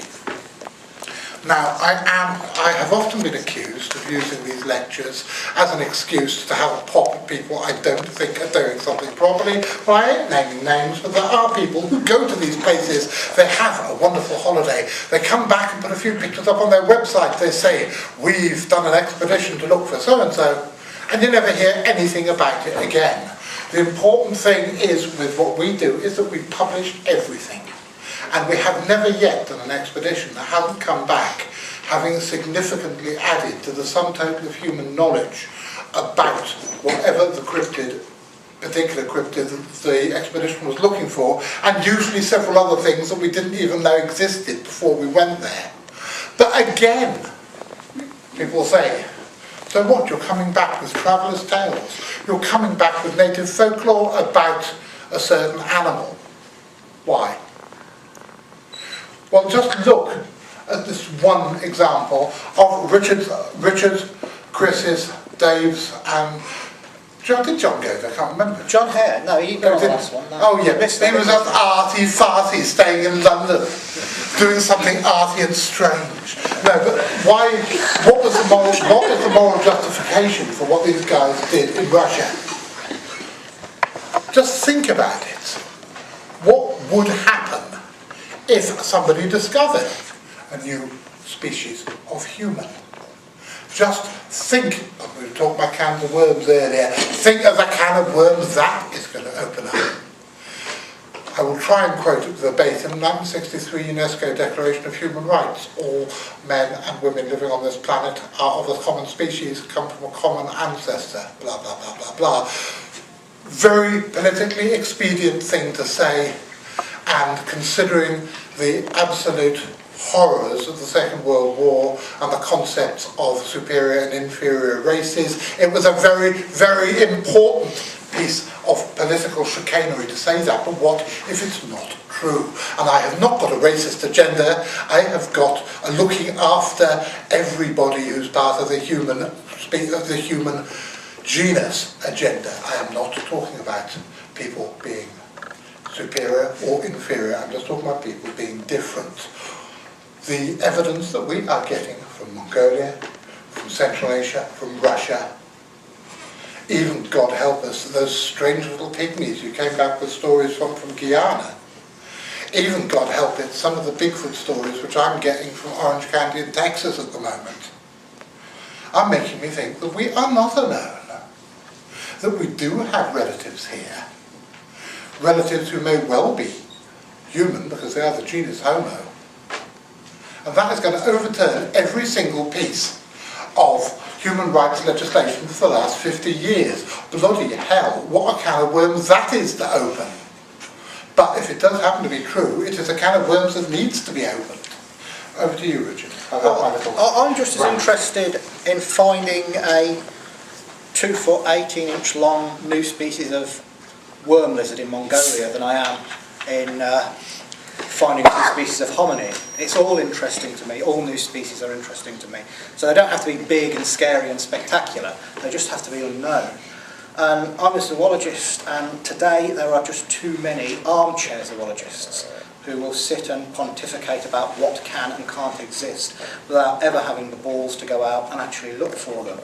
Now, I have often been accused of using these lectures as an excuse to have a pop at people I don't think are doing something properly. Well, I ain't naming names, but there are people who go to these places, they have a wonderful holiday, they come back and put a few pictures up on their website, they say, we've done an expedition to look for so-and-so, and you never hear anything about it again. The important thing is, with what we do, is that we publish everything. And we have never yet done an expedition that hasn't come back having significantly added to the sum total of human knowledge about whatever the particular cryptid the expedition was looking for, and usually several other things that we didn't even know existed before we went there. But again, people say, so what, you're coming back with traveller's tales, you're coming back with native folklore about a certain animal. Why? Well, just look at this one example of Richard's, Chris's, Dave's, and did John go there? I can't remember. John Hare? No, he got the last one. No. Oh yeah, he was just arty-farty, staying in London, doing something arty and strange. No, but why? What was the moral justification for what these guys did in Russia? Just think about it. What would happen if somebody discovered a new species of human? Just think, we were talking about cans of worms earlier, think of a can of worms that is going to open up. I will try and quote it verbatim, 1963 UNESCO Declaration of Human Rights. All men and women living on this planet are of a common species, come from a common ancestor, blah, blah, blah, blah, blah. Very politically expedient thing to say, and considering the absolute horrors of the Second World War and the concepts of superior and inferior races, it was a very, very important piece of political chicanery to say that. But what if it's not true? And I have not got a racist agenda, I have got a looking after everybody who's part of the human genus agenda. I am not talking about people being superior or inferior, I'm just talking about people being different. The evidence that we are getting from Mongolia, from Central Asia, from Russia, even, God help us, those strange little pygmies who came back with stories from Guyana, even, God help it, some of the Bigfoot stories which I'm getting from Orange County in Texas at the moment, are making me think that we are not alone, that we do have relatives here. Relatives who may well be human because they are the genus Homo. And that is going to overturn every single piece of human rights legislation for the last 50 years. Bloody hell, what a can of worms that is to open. But if it does happen to be true, it is a can of worms that needs to be opened. Over to you, Richard. I'm just as interested in finding a 2 foot 18-inch long new species of worm lizard in Mongolia than I am in finding new species of hominid. It's all interesting to me. All new species are interesting to me. So they don't have to be big and scary and spectacular. They just have to be unknown. And I'm a zoologist, and today there are just too many armchair zoologists who will sit and pontificate about what can and can't exist without ever having the balls to go out and actually look for them.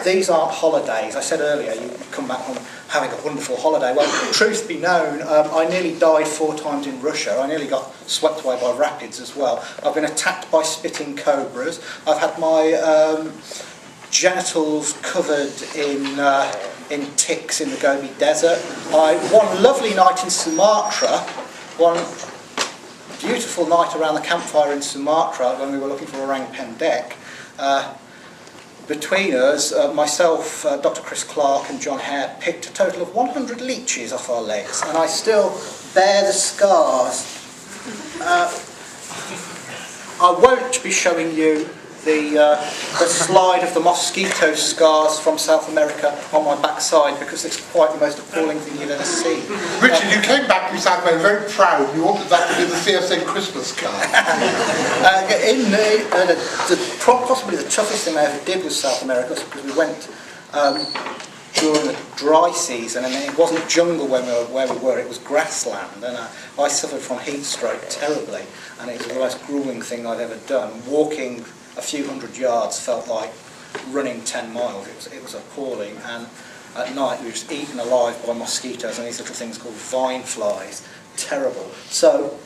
These aren't holidays. I said earlier, you come back from having a wonderful holiday. Well, truth be known, I nearly died 4 times in Russia. I nearly got swept away by rapids as well. I've been attacked by spitting cobras. I've had my genitals covered in ticks in the Gobi Desert. One lovely night in Sumatra, one beautiful night around the campfire in Sumatra when we were looking for orang pendek. Between us, myself, Dr. Chris Clark and John Hare picked a total of 100 leeches off our legs, and I still bear the scars. I won't be showing you the slide of the mosquito scars from South America on my backside, because it's quite the most appalling thing you've ever seen. Richard, you came back from South America very proud. You wanted that to be the CSA Christmas card. Possibly the toughest thing I ever did was South America, because we went during the dry season, and it wasn't jungle where we were, it was grassland, and I suffered from heat stroke terribly, and it was the most gruelling thing I'd ever done. Walking a few hundred yards felt like running 10 miles. It was appalling, and at night we were just eaten alive by mosquitoes and these little things called vine flies. Terrible. So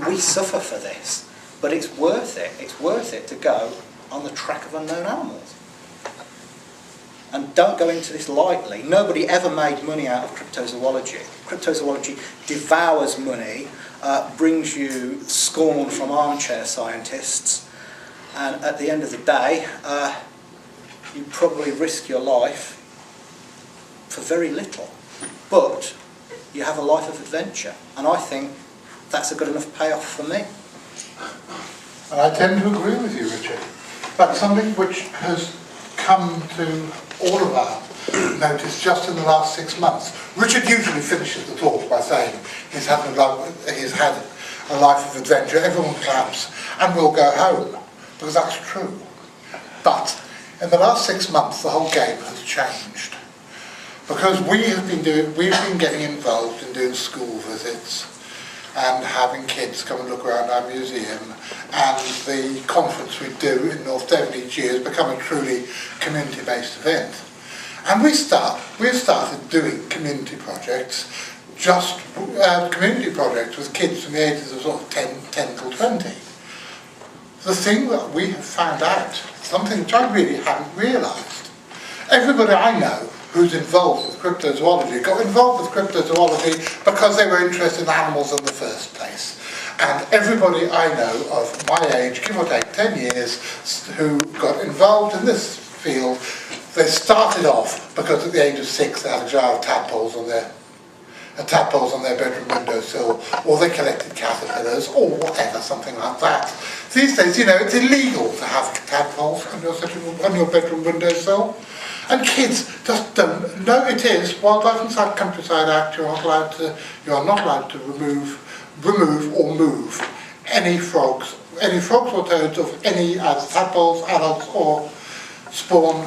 we suffer for this, but it's worth it. It's worth it to go on the track of unknown animals. And don't go into this lightly. Nobody ever made money out of cryptozoology. Cryptozoology devours money, brings you scorn from armchair scientists, and at the end of the day, you probably risk your life for very little. But you have a life of adventure, and I think that's a good enough payoff for me. And I tend to agree with you, Richard. That's something which has come to all of our notice just in the last 6 months. Richard usually finishes the talk by saying he's had a life of adventure. Everyone claps and we'll go home, because that's true. But in the last 6 months, the whole game has changed, because we've been getting involved in doing school visits and having kids come and look around our museum, and the conference we do in North Devon each year has become a truly community-based event. And we've started doing community projects, just community projects with kids from the ages of sort of 10 till 20. The thing that we have found out, something which I really hadn't realised, everybody I know who's involved with cryptozoology got involved with cryptozoology because they were interested in animals in the first place. And everybody I know of my age, give or take 10 years, who got involved in this field, they started off because at the age of 6 they had a jar of tadpoles on their bedroom windowsill, or they collected caterpillars, or whatever, something like that. These days, it's illegal to have tadpoles on your bedroom windowsill. And kids just don't know it is. Wildlife and Countryside Act, you are not allowed to remove or move any frogs or toads of any tadpoles, adults or spawn.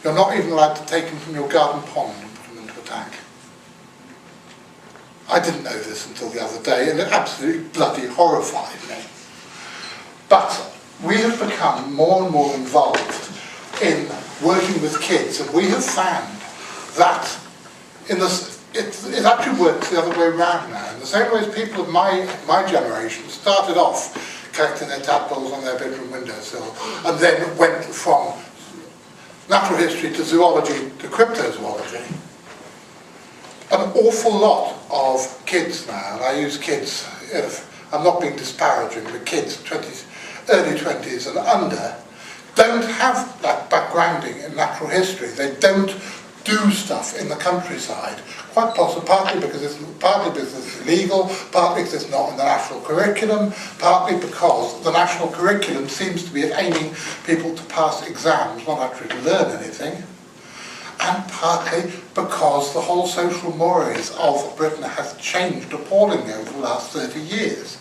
You're not even allowed to take them from your garden pond and put them into a tank. I didn't know this until the other day, and it absolutely bloody horrified me. But we have become more and more involved in working with kids, and we have found that it actually works the other way around now. In the same way as people of my generation started off collecting their tadpoles on their bedroom windowsill, and then went from natural history to zoology to cryptozoology. An awful lot of kids now, and I use kids, I'm not being disparaging, but kids, early 20s and under, don't have that backgrounding in natural history. They don't do stuff in the countryside, quite possibly partly because it's illegal, partly because it's not in the national curriculum, partly because the national curriculum seems to be aiming people to pass exams, not actually to learn anything, and partly because the whole social mores of Britain has changed appallingly over the last 30 years.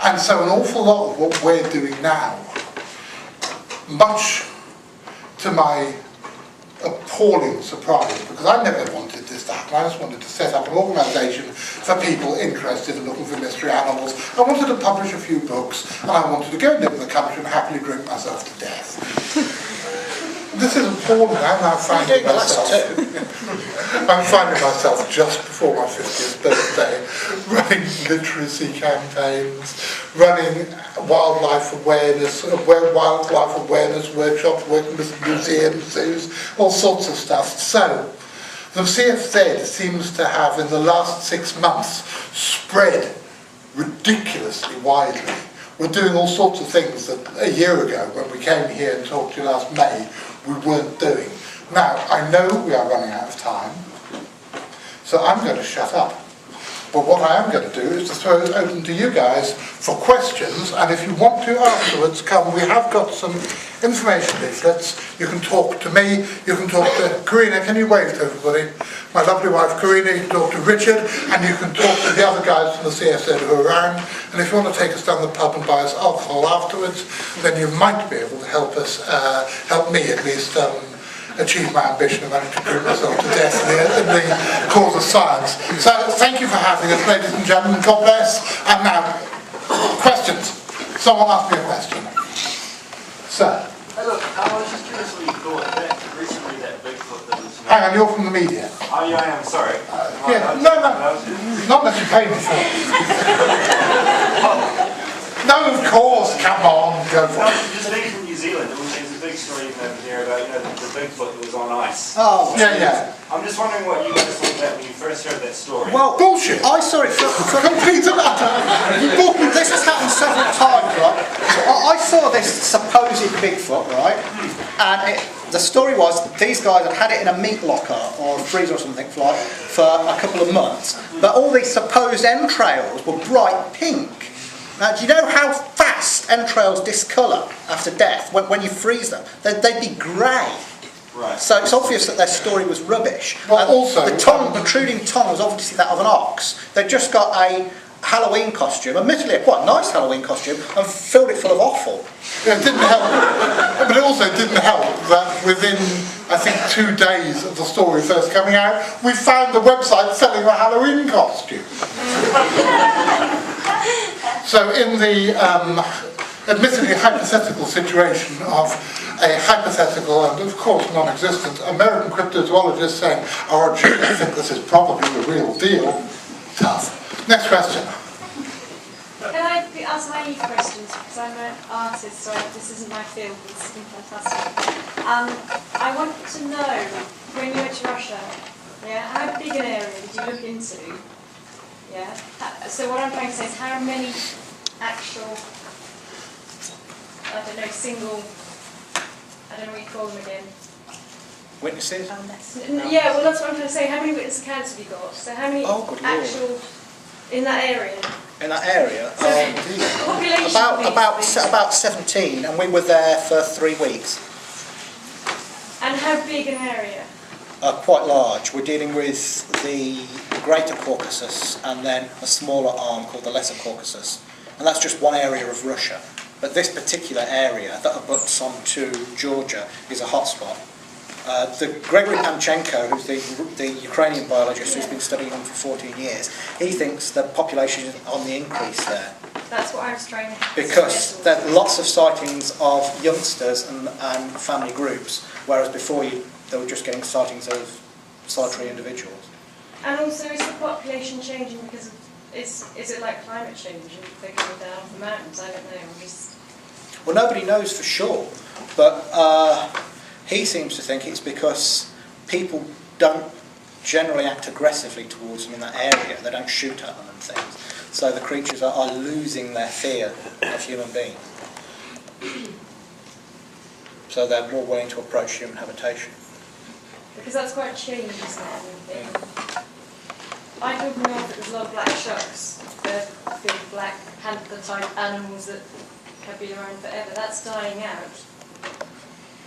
And so an awful lot of what we're doing now, much to my appalling surprise, because I never wanted this to happen. I just wanted to set up an organisation for people interested in looking for mystery animals. I wanted to publish a few books, and I wanted to go and live in the country and happily drink myself to death. This is appalling. I'm now finding myself just before my 50th birthday running literacy campaigns, running wildlife awareness workshops, working with museums, zoos, all sorts of stuff. So the CFZ seems to have in the last 6 months spread ridiculously widely. We're doing all sorts of things that a year ago, when we came here and talked to you last May, we weren't doing. Now, I know we are running out of time, so I'm going to shut up. But what I am going to do is to throw it open to you guys for questions, and if you want to afterwards come, we have got some information leaflets. You can talk to me, you can talk to Karina. Can you wave to everybody? My lovely wife Karina, you can talk to Richard, and you can talk to the other guys from the CFZ who are around. And if you want to take us down the pub and buy us alcohol afterwards, then you might be able to help us, help me at least, achieve my ambition of managing to drink myself to death in the cause of science. So thank you for having us, ladies and gentlemen. God bless. And now, questions. Someone asked me a question. Sir. Hey, look, I was just curious what you thought that recently that Bigfoot that was... Hang on, you're from the media. Oh, yeah, I am, sorry. No, not that you paid me for. No, of course, come on, go for it. Just being from New Zealand, there's a big story even over there about, the Bigfoot that was on ice. Oh, yeah. I'm just wondering what you guys thought about when you first heard that story. well, Bullshit. I saw it for Complete matter. this has happened several times, right? I saw this supposed Bigfoot, right? And the story was these guys had it in a meat locker or a freezer or something for a couple of months. But all these supposed entrails were bright pink. Now, do you know how fast entrails discolour after death when you freeze them? They'd be grey. Right. So it's obvious that their story was rubbish. Well, also, the protruding tongue was obviously that of an ox. They'd just got a Halloween costume, admittedly a quite nice Halloween costume, and filled it full of offal. It didn't help, but it also didn't help that within, I think, 2 days of the story first coming out, we found the website selling a Halloween costume. So in the admittedly hypothetical situation of a hypothetical and of course non-existent American cryptozoologist saying, oh gee, I think this is probably the real deal, tough. Next question. Can I ask naive questions? Because I'm an artist, so this isn't my field, but this has been fantastic. I want to know, when you went to Russia, how big an area did you look into? Yeah. So what I'm trying to say is how many actual, I don't know, single, I don't know what you call them again. Witnesses? Yeah, well that's what I'm trying to say. How many witness accounts have you got? So how many actual, in that area? In that area? So population About 17, and we were there for 3 weeks. And how big an area? Quite large. We're dealing with the Greater Caucasus and then a smaller arm called the Lesser Caucasus. And that's just one area of Russia. But this particular area that abuts onto Georgia is a hotspot. The Gregory Panchenko, who's the Ukrainian biologist who's been studying them for 14 years, he thinks the population is on the increase there. That's what I was trying to Because there are lots of sightings of youngsters and family groups, whereas before they were just getting sightings of solitary individuals. And also, is the population changing because of, is it like climate change and they're coming down off the mountains? I don't know. Well, nobody knows for sure, but he seems to think it's because people don't generally act aggressively towards them in that area. They don't shoot at them and things. So the creatures are losing their fear of human beings. So they're more willing to approach human habitation. Because that's quite a change, isn't it? I grew up in North, there was a lot of black sharks, the big black panther-type animals that have been around forever. That's dying out.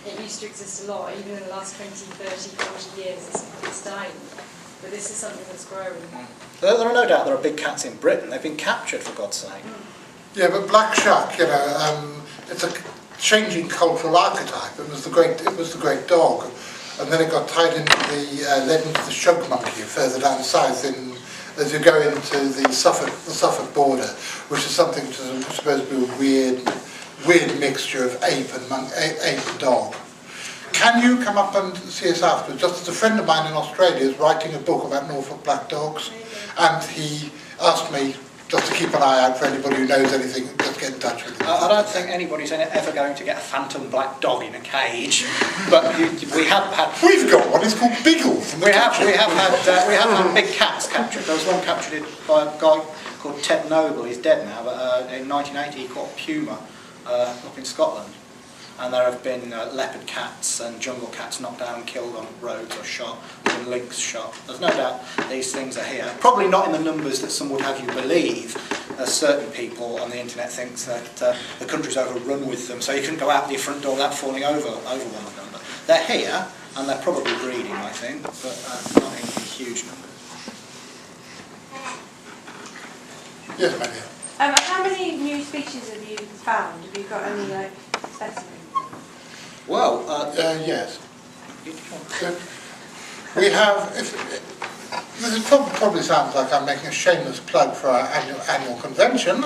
It used to exist a lot, even in the last 20, 30, 40 years, it's dying. But this is something that's growing. There are no doubt there are big cats in Britain. They've been captured, for God's sake. Yeah, but black shark, it's a changing cultural archetype. It was the great dog, and then it got tied into led into the shug monkey further down south as you go into the Suffolk border, which is something which is supposed to be a weird mixture of ape and dog. Can you come up and see us afterwards? Just as a friend of mine in Australia is writing a book about Norfolk black dogs, and he asked me just to keep an eye out for anybody who knows anything, just get in touch with him. I don't think anybody's ever going to get a phantom black dog in a cage, but we have had. We've got one. It's called Biggle. We have had big cats captured. There was one captured by a guy called Ted Noble. He's dead now, but in 1980 he caught a puma up in Scotland. And there have been leopard cats and jungle cats knocked down and killed on roads or shot, and lynx shot. There's no doubt these things are here. Probably not in the numbers that some would have you believe. Certain people on the internet think that the country's overrun with them, so you can go out your front door without falling over one of them. But they're here, and they're probably breeding, I think, but not in huge numbers. Yes, Maria. How many new species have you found? Have you got any specimens? Well, yes. We have. This probably sounds like I'm making a shameless plug for our annual convention,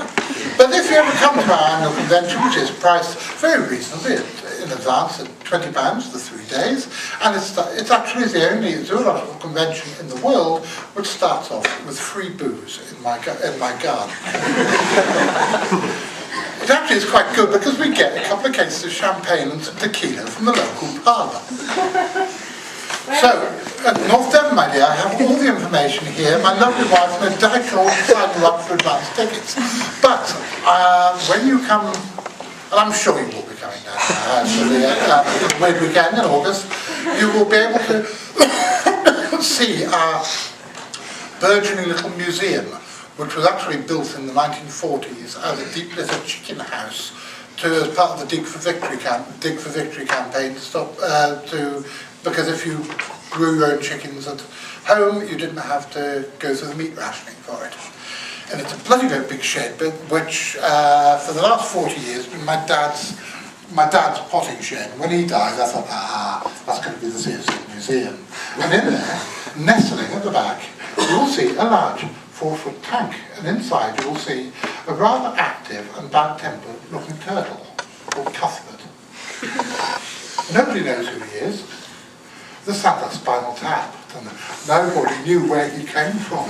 but if you ever come to our annual convention, which is priced very reasonably in advance at £20 for 3 days, and it's actually the only zoological convention in the world which starts off with free booze in my garden. It actually is quite good because we get a couple of cases of champagne and some tequila from the local parlour. So, at North Devon, my dear, I have all the information here. My lovely wife and a Diet Coke sign you up for advance tickets. But when you come, and I'm sure you will be coming down for the Weird Weekend in August, you will be able to see our burgeoning little museum, which was actually built in the 1940s as a deep litter chicken house as part of the Dig for Victory campaign to stop because if you grew your own chickens at home, you didn't have to go through the meat rationing for it. And it's a bloody great big shed, but which for the last 40 years been my dad's potting shed. And when he died, I thought, that's going to be the CFC museum. And in there, nestling at the back, you will see a large 4-foot tank, and inside you will see a rather active and bad-tempered looking turtle called Cuthbert. Nobody knows who he is. The Santa Spinal Tap. And nobody knew where he came from.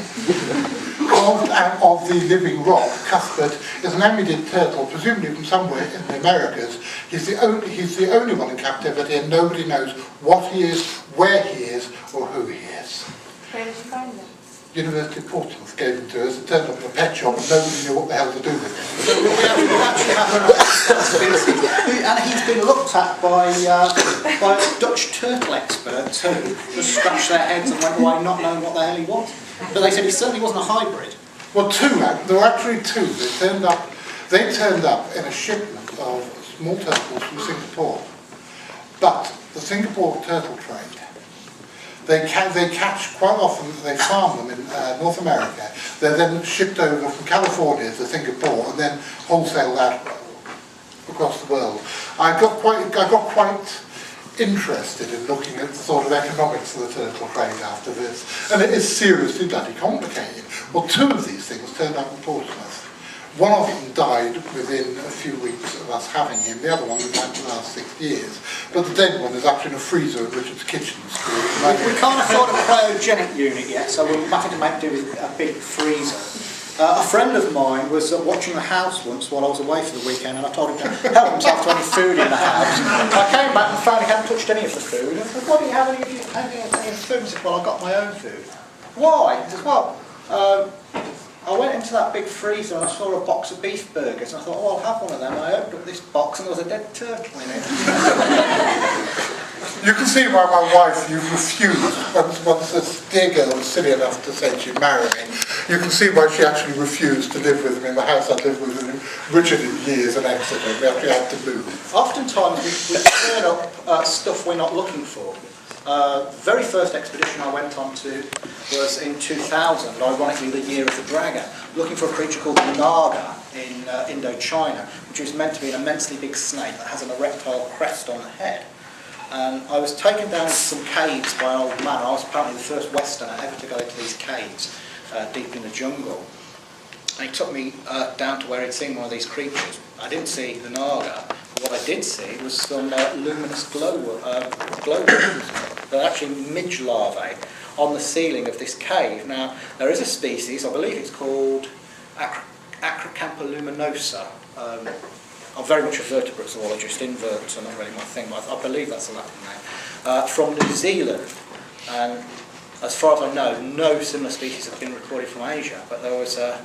Of the living rock, Cuthbert is an emydid turtle, presumably from somewhere in the Americas. He's the only one in captivity, and nobody knows what he is, where he is, or who he is. Where did you find them? University of Portsmouth gave him to us. It turned up in a pet shop and nobody knew what the hell to do with it. So we actually have and he's been looked at by Dutch turtle experts who just scratched their heads and went away not knowing what the hell he was. But they said he certainly wasn't a hybrid. Well, there were actually two. They turned up in a shipment of small turtles from Singapore. But the Singapore turtle trade, they catch quite often, they farm them in North America. They're then shipped over from California to Singapore and then wholesaled out across the world. I got quite interested in looking at the sort of economics of the turtle trade after this, and it is seriously bloody complicated. Well, two of these things turned up in Portsmouth. One of them died within a few weeks of us having him. The other one was had for the last 6 years. But the dead one is actually in a freezer in Richard's kitchen. We can't afford a cryogenic unit yet, so we're having to make do with a big freezer. A friend of mine was watching the house once while I was away for the weekend, and I told him to help himself to any food in the house. I came back and found he hadn't touched any of the food. I said, "Why do you have any of the food?" He said, "Well, I got my own food." "Why?" He said, "Well, I went into that big freezer and I saw a box of beef burgers, and I thought, oh, I'll have one of them. And I opened up this box and there was a dead turtle in it." You can see why my wife, you refused, once this dear girl was silly enough to say she'd marry me, you can see why she actually refused to live with me in the house I lived with Richard in years in Exeter. We actually had to move. Oftentimes we turn up stuff we're not looking for. The very first expedition I went on to was in 2000, ironically the year of the dragon, looking for a creature called the Naga in Indochina, which is meant to be an immensely big snake that has an erectile crest on the head. And I was taken down to some caves by an old man. I was apparently the first Westerner ever to go into these caves deep in the jungle. And he took me down to where he'd seen one of these creatures. I didn't see the Naga, but what I did see was some luminous glowworms. They're actually midge larvae on the ceiling of this cave. Now, there is a species, I believe it's called Acrocampa luminosa. I'm very much a vertebrate zoologist. Inverts are not really my thing, but I believe that's a Latin name. From New Zealand. And as far as I know, no similar species have been recorded from Asia, but there was a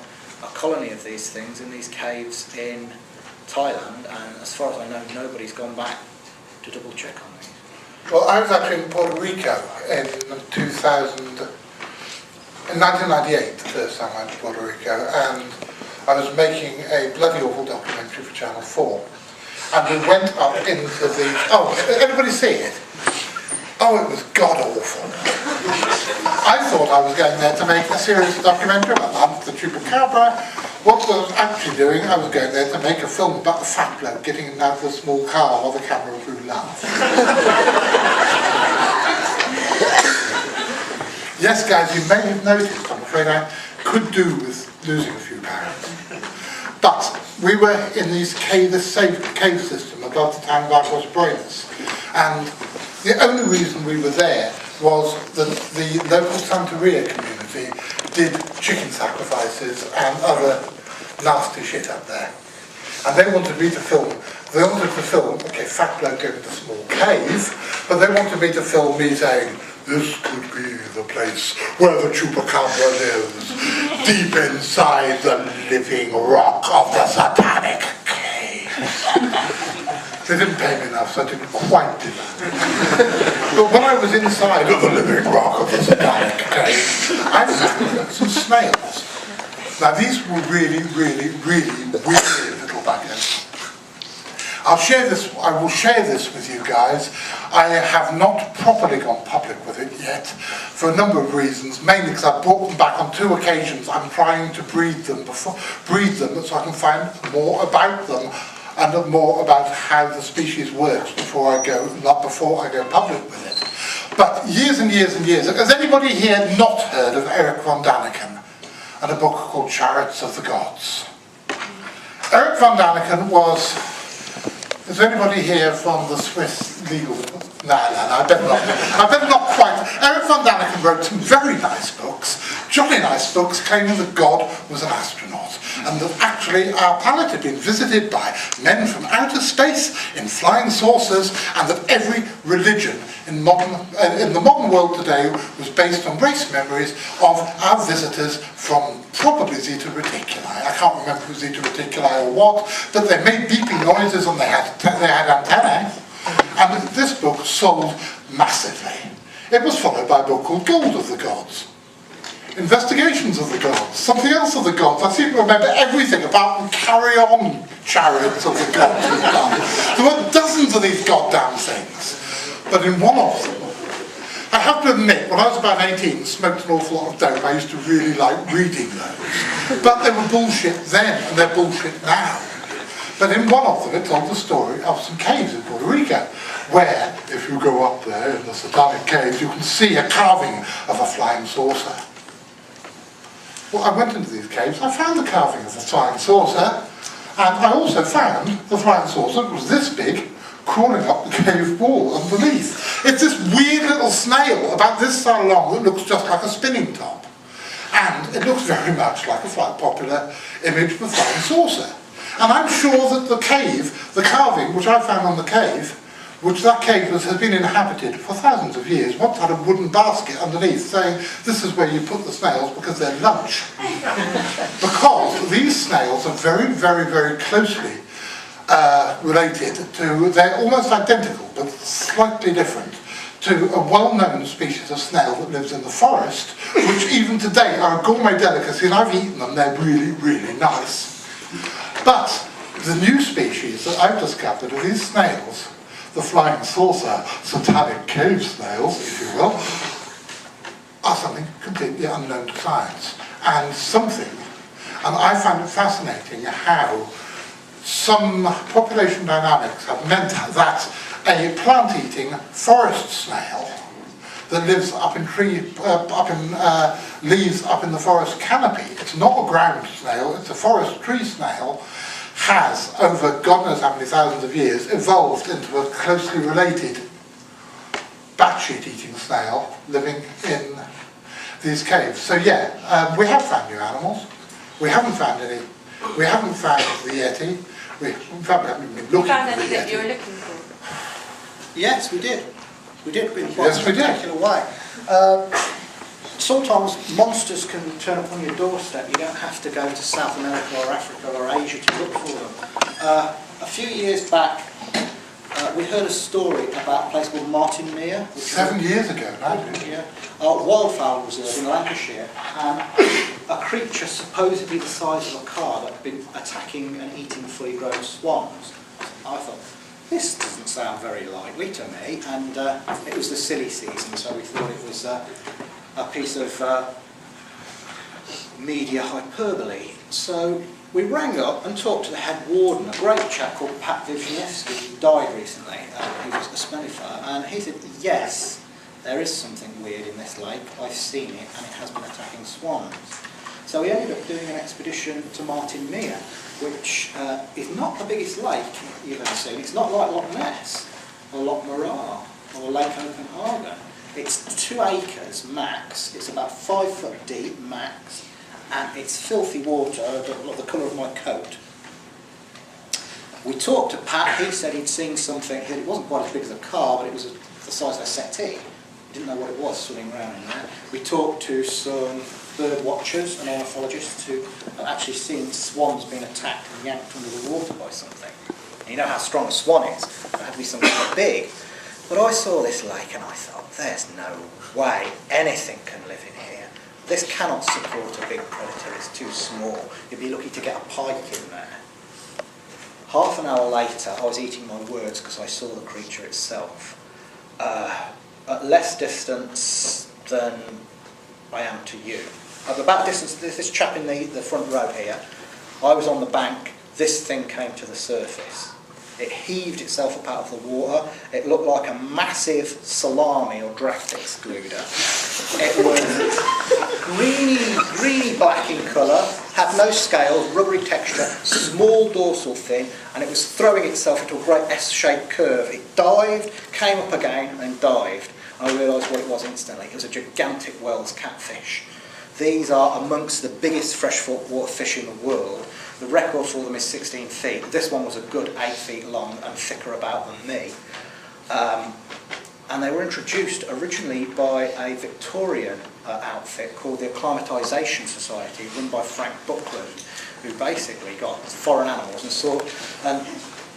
colony of these things in these caves in Thailand, and as far as I know, nobody's gone back to double check on these. Well, I was actually in Puerto Rico in 1998, the first time I went to Puerto Rico, and I was making a bloody awful documentary for Channel 4. And we went up into the... Oh, everybody see it? Oh, it was god-awful. I thought I was going there to make a serious documentary about the chupacabra. What I was actually doing, I was going there to make a film about the fat bloke getting out of a small car while the camera crew laughed. Yes, guys, you may have noticed, I'm afraid I could do with losing a few pounds. But we were in this cave system above the town of Aguas Buenas, and the only reason we were there was that the local Santeria community did chicken sacrifices and other nasty shit up there. And they wanted me to film, okay, fat bloke going to a small cave, but they wanted me to film me saying, this could be the place where the chupacabra lives, deep inside the living rock of the satanic cave. They didn't pay me enough, so I didn't quite do that. But when I was inside of the living rock of the satanic cave, I found some snails. Now these were really, really, really weird little buggers. I will share this with you guys. I have not properly gone public with it yet, for a number of reasons, mainly because I brought them back on 2 occasions. I'm trying to breed them so I can find more about them and more about how the species works before I go public with it. But years and years and years, has anybody here not heard of Eric von Daniken and a book called Chariots of the Gods? Eric von Daniken was... Is anybody here from the Swiss legal... No, I better not quite. Eric von Daniken wrote some very nice books, jolly nice books, claiming that God was an astronaut, and that actually our planet had been visited by men from outer space in flying saucers, and that every religion in the modern world today was based on race memories of our visitors from probably Zeta Reticuli. I can't remember if it was Zeta Reticuli or what, but they made beeping noises and they had antennae. And this book sold massively. It was followed by a book called Gold of the Gods. Investigations of the Gods. Something else of the Gods. I seem to remember everything apart from Carry On Chariots of the Gods. There were dozens of these goddamn things. But in one of them, I have to admit, when I was about 18, smoked an awful lot of dope. I used to really like reading those. But they were bullshit then, and they're bullshit now. But in one of them, it told the story of some caves in Puerto Rico, where, if you go up there in the satanic caves, you can see a carving of a flying saucer. Well, I went into these caves, I found the carving of the flying saucer, and I also found the flying saucer was this big, crawling up the cave wall underneath. It's this weird little snail, about this side long, that looks just like a spinning top. And it looks very much like a popular image of a flying saucer. And I'm sure that the carving, which I found on the cave, that cave has been inhabited for thousands of years, once had a wooden basket underneath saying, this is where you put the snails because they're lunch. Because these snails are very, very, very closely related to, they're almost identical, but slightly different, to a well-known species of snail that lives in the forest, which even today are a gourmet delicacy, and I've eaten them, they're really, really nice. But the new species that I've discovered are these snails, the flying saucer, satanic cave snails, if you will, are something completely unknown to science. And I find it fascinating how some population dynamics have meant that a plant-eating forest snail that lives up in leaves up in the forest canopy, it's not a ground snail, it's a forest tree snail, has, over God knows how many thousands of years, evolved into a closely related batshit eating snail living in these caves. So yeah, we have found new animals. We haven't found any. We haven't found the Yeti. We haven't been looking Found for the any that Yeti. you were looking for? Yes, we did. We did in quite Yes, a we did. spectacular way. Sometimes monsters can turn up on your doorstep. You don't have to go to South America or Africa or Asia to look for them. A few years back, we heard a story about a place called Martin Mere. 7 years ago now. Yeah, wildfowl reserve in Lancashire, and a creature supposedly the size of a car that had been attacking and eating fully grown swans. I thought, this doesn't sound very likely to me, and it was the silly season, so we thought it was a piece of media hyperbole. So we rang up and talked to the head warden, a great chap called Pat Vivniewski, who died recently. He was a smellifer, and he said, yes, there is something weird in this lake. I've seen it, and it has been attacking swans. So we ended up doing an expedition to Martin Mere, which is not the biggest lake you've ever seen. It's not like Loch Ness, or Loch Morar, or Lake Copenhagen. It's 2 acres max. It's about 5 foot deep max, and it's filthy water, the colour of my coat. We talked to Pat. He said he'd seen something. It wasn't quite as big as a car, but it was the size of a settee. He didn't know what it was swimming around in there. We talked to some bird watchers and ornithologists who have actually seen swans being attacked and yanked under the water by something. And you know how strong a swan is. It had to be something quite big. But I saw this lake and I thought, there's no way anything can live in here. This cannot support a big predator, it's too small. You'd be lucky to get a pike in there. Half an hour later, I was eating my words because I saw the creature itself. At less distance than I am to you. At about distance, this chap in the front row here, I was on the bank, this thing came to the surface. It heaved itself up out of the water. It looked like a massive salami or draft excluder. It was greeny black in colour, had no scales, rubbery texture, small dorsal fin, and it was throwing itself into a great S-shaped curve. It dived, came up again, and dived. I realised what it was instantly. It was a gigantic Wells catfish. These are amongst the biggest freshwater fish in the world. The record for them is 16 feet. This one was a good 8 feet long and thicker about than me. And they were introduced originally by a Victorian outfit called the Acclimatisation Society, run by Frank Buckland, who basically got foreign animals and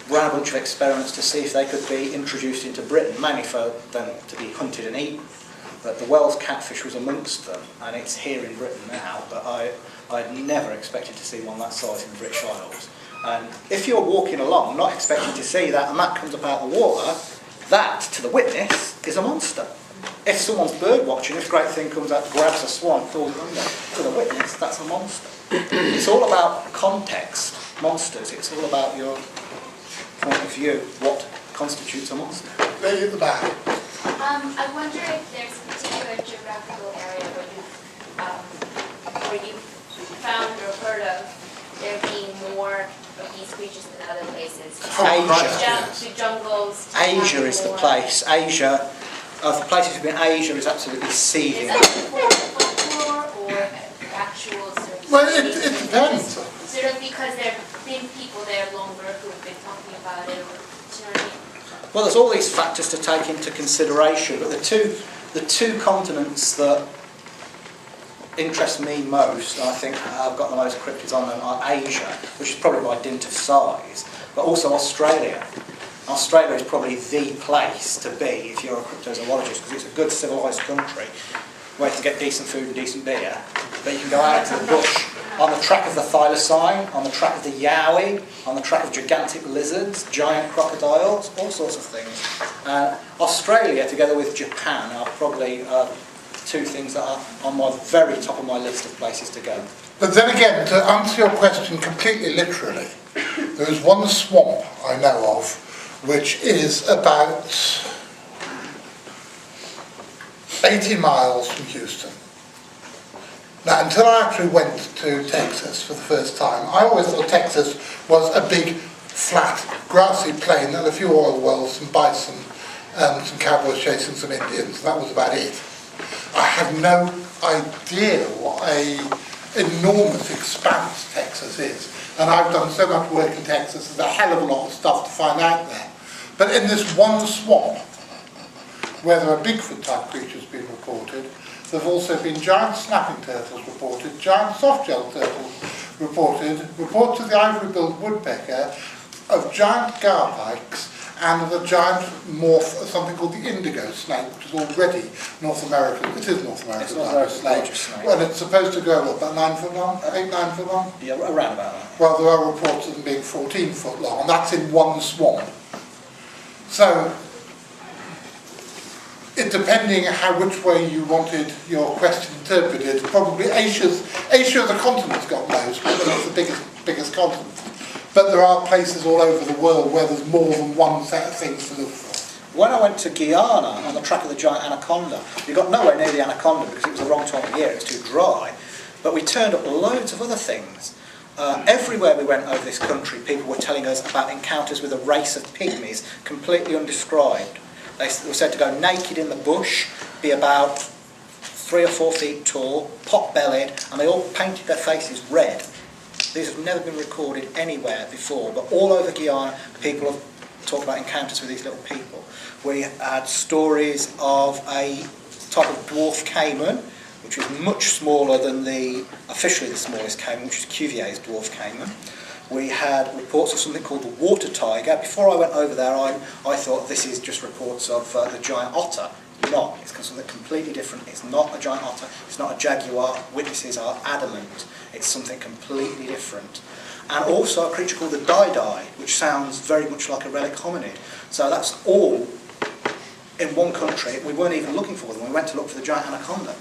ran a bunch of experiments to see if they could be introduced into Britain, mainly for them to be hunted and eaten. But the Wells catfish was amongst them, and it's here in Britain now, but I'd never expected to see one that size in the British Isles. And if you're walking along not expecting to see that, and that comes up out of the water, that, to the witness, is a monster. If someone's bird watching, this great thing comes out, grabs a swan, falls under, to the witness, that's a monster. It's all about context, monsters. It's all about your point of view, what constitutes a monster. Lady at the back. I wonder if there's a particular geographical area where you found or heard of there being more of these creatures than other places. Asia. To jungles. To Asia is the more. place. Asia, of the places we've been, Asia is absolutely seething. Is that folklore or actual sort of... Well, it depends. Sort of because there have been people there longer who have been talking about it, or, do you know what I mean? Well, there's all these factors to take into consideration, but the two continents that interest me most, and I think I've got the most cryptids on them, are Asia, which is probably by dint of size, but also Australia. Australia is probably the place to be if you're a cryptozoologist, because it's a good civilised country where you can get decent food and decent beer, but you can go out into the bush on the track of the thylacine, on the track of the yowie, on the track of gigantic lizards, giant crocodiles, all sorts of things. Australia, together with Japan, are probably two things that are on my very top of my list of places to go. But then again, to answer your question completely literally, there is one swamp I know of which is about 80 miles from Houston. Now, until I actually went to Texas for the first time, I always thought Texas was a big, flat, grassy plain and a few oil wells, some bison, and some cowboys chasing some Indians. That was about it. I have no idea what a enormous expanse Texas is. And I've done so much work in Texas, there's a hell of a lot of stuff to find out there. But in this one swamp, where there are Bigfoot type creatures being reported, there have also been giant snapping turtles reported, giant soft-shell turtles reported, reports of the ivory-billed woodpecker, of giant garpikes, and of a giant morph of something called the indigo snake, which is already North American. It is North American snake. And it's supposed to grow up about 9 foot long, 8-9 foot long? Yeah, around about that. Well, there are reports of them being 14 foot long, and that's in one swamp. So, it depending which way you wanted your question interpreted, probably Asia as a continent's got most, but it's the biggest continent. But there are places all over the world where there's more than one set of things to look for. When I went to Guyana on the track of the giant anaconda, we got nowhere near the anaconda because it was the wrong time of year, it was too dry. But we turned up loads of other things. Everywhere we went over this country, people were telling us about encounters with a race of pygmies, completely undescribed. They were said to go naked in the bush, be about 3 or 4 feet tall, pot-bellied, and they all painted their faces red. These have never been recorded anywhere before, but all over Guyana, people have talked about encounters with these little people. We had stories of a type of dwarf caiman, which was much smaller than officially the smallest caiman, which is Cuvier's dwarf caiman. We had reports of something called the water tiger. Before I went over there, I thought this is just reports of the giant otter. Not. It's something completely different. It's not a giant otter. It's not a jaguar. Witnesses are adamant. It's something completely different. And also a creature called the dai-dai, which sounds very much like a relic hominid. So that's all in one country. We weren't even looking for them. We went to look for the giant anaconda.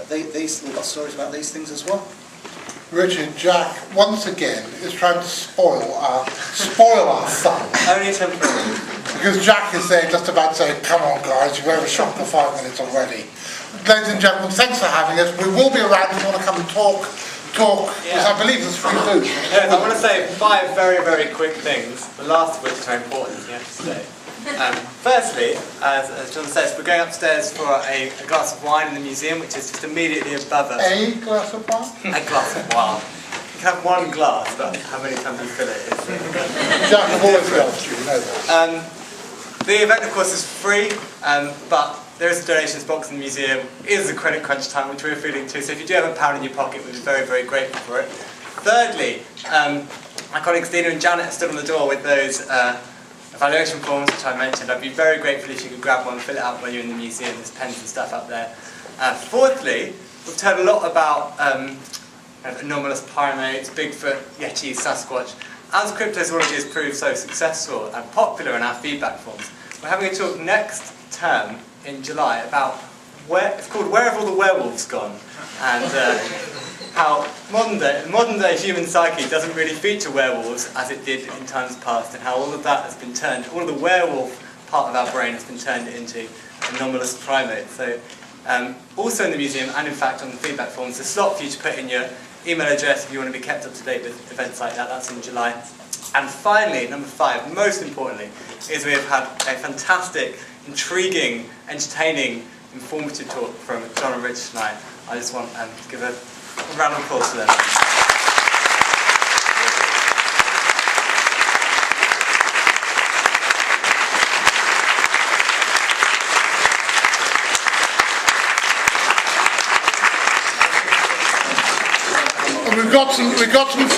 We've got stories about these things as well. Richard, Jack, once again, is trying to spoil our fun. Only temporarily. Because Jack is there just about saying, come on guys, you've overshot the 5 minutes already. Ladies and gentlemen, thanks for having us. We will be around if you want to come and talk, because I believe there's free food. Yes, I want to say 5 very, very quick things, the last of which are important, you have to stay. Firstly, as John says, we're going upstairs for a glass of wine in the museum, which is just immediately above us. A glass of wine? A glass of wine. You can have 1 glass, but how many times you fill it is... Jack, I've always helped you, you know that. The event, of course, is free, but there is a donations box in the museum. It is a credit crunch time, which we're feeling too, so if you do have £1 in your pocket, we'd be very, very grateful for it. Thirdly, my colleagues Dina and Janet are stood on the door with those evaluation forms, which I mentioned. I'd be very grateful if you could grab one and fill it out while you're in the museum. There's pens and stuff up there. Fourthly, we've heard a lot about anomalous primates, Bigfoot, Yeti, Sasquatch. As cryptozoology has proved so successful and popular in our feedback forms, we're having a talk next term in July about it's called Where Have All the Werewolves Gone? And how modern day human psyche doesn't really feature werewolves as it did in times past, and how all of that has been turned, all of the werewolf part of our brain has been turned into anomalous primates. So also in the museum, and in fact on the feedback forms, there's a slot for you to put in your email address if you want to be kept up to date with events like that. That's in July. And finally, number 5, most importantly, is we have had a fantastic, intriguing, entertaining, informative talk from John and Rich tonight. I just want to give a round of applause to them. And we've got some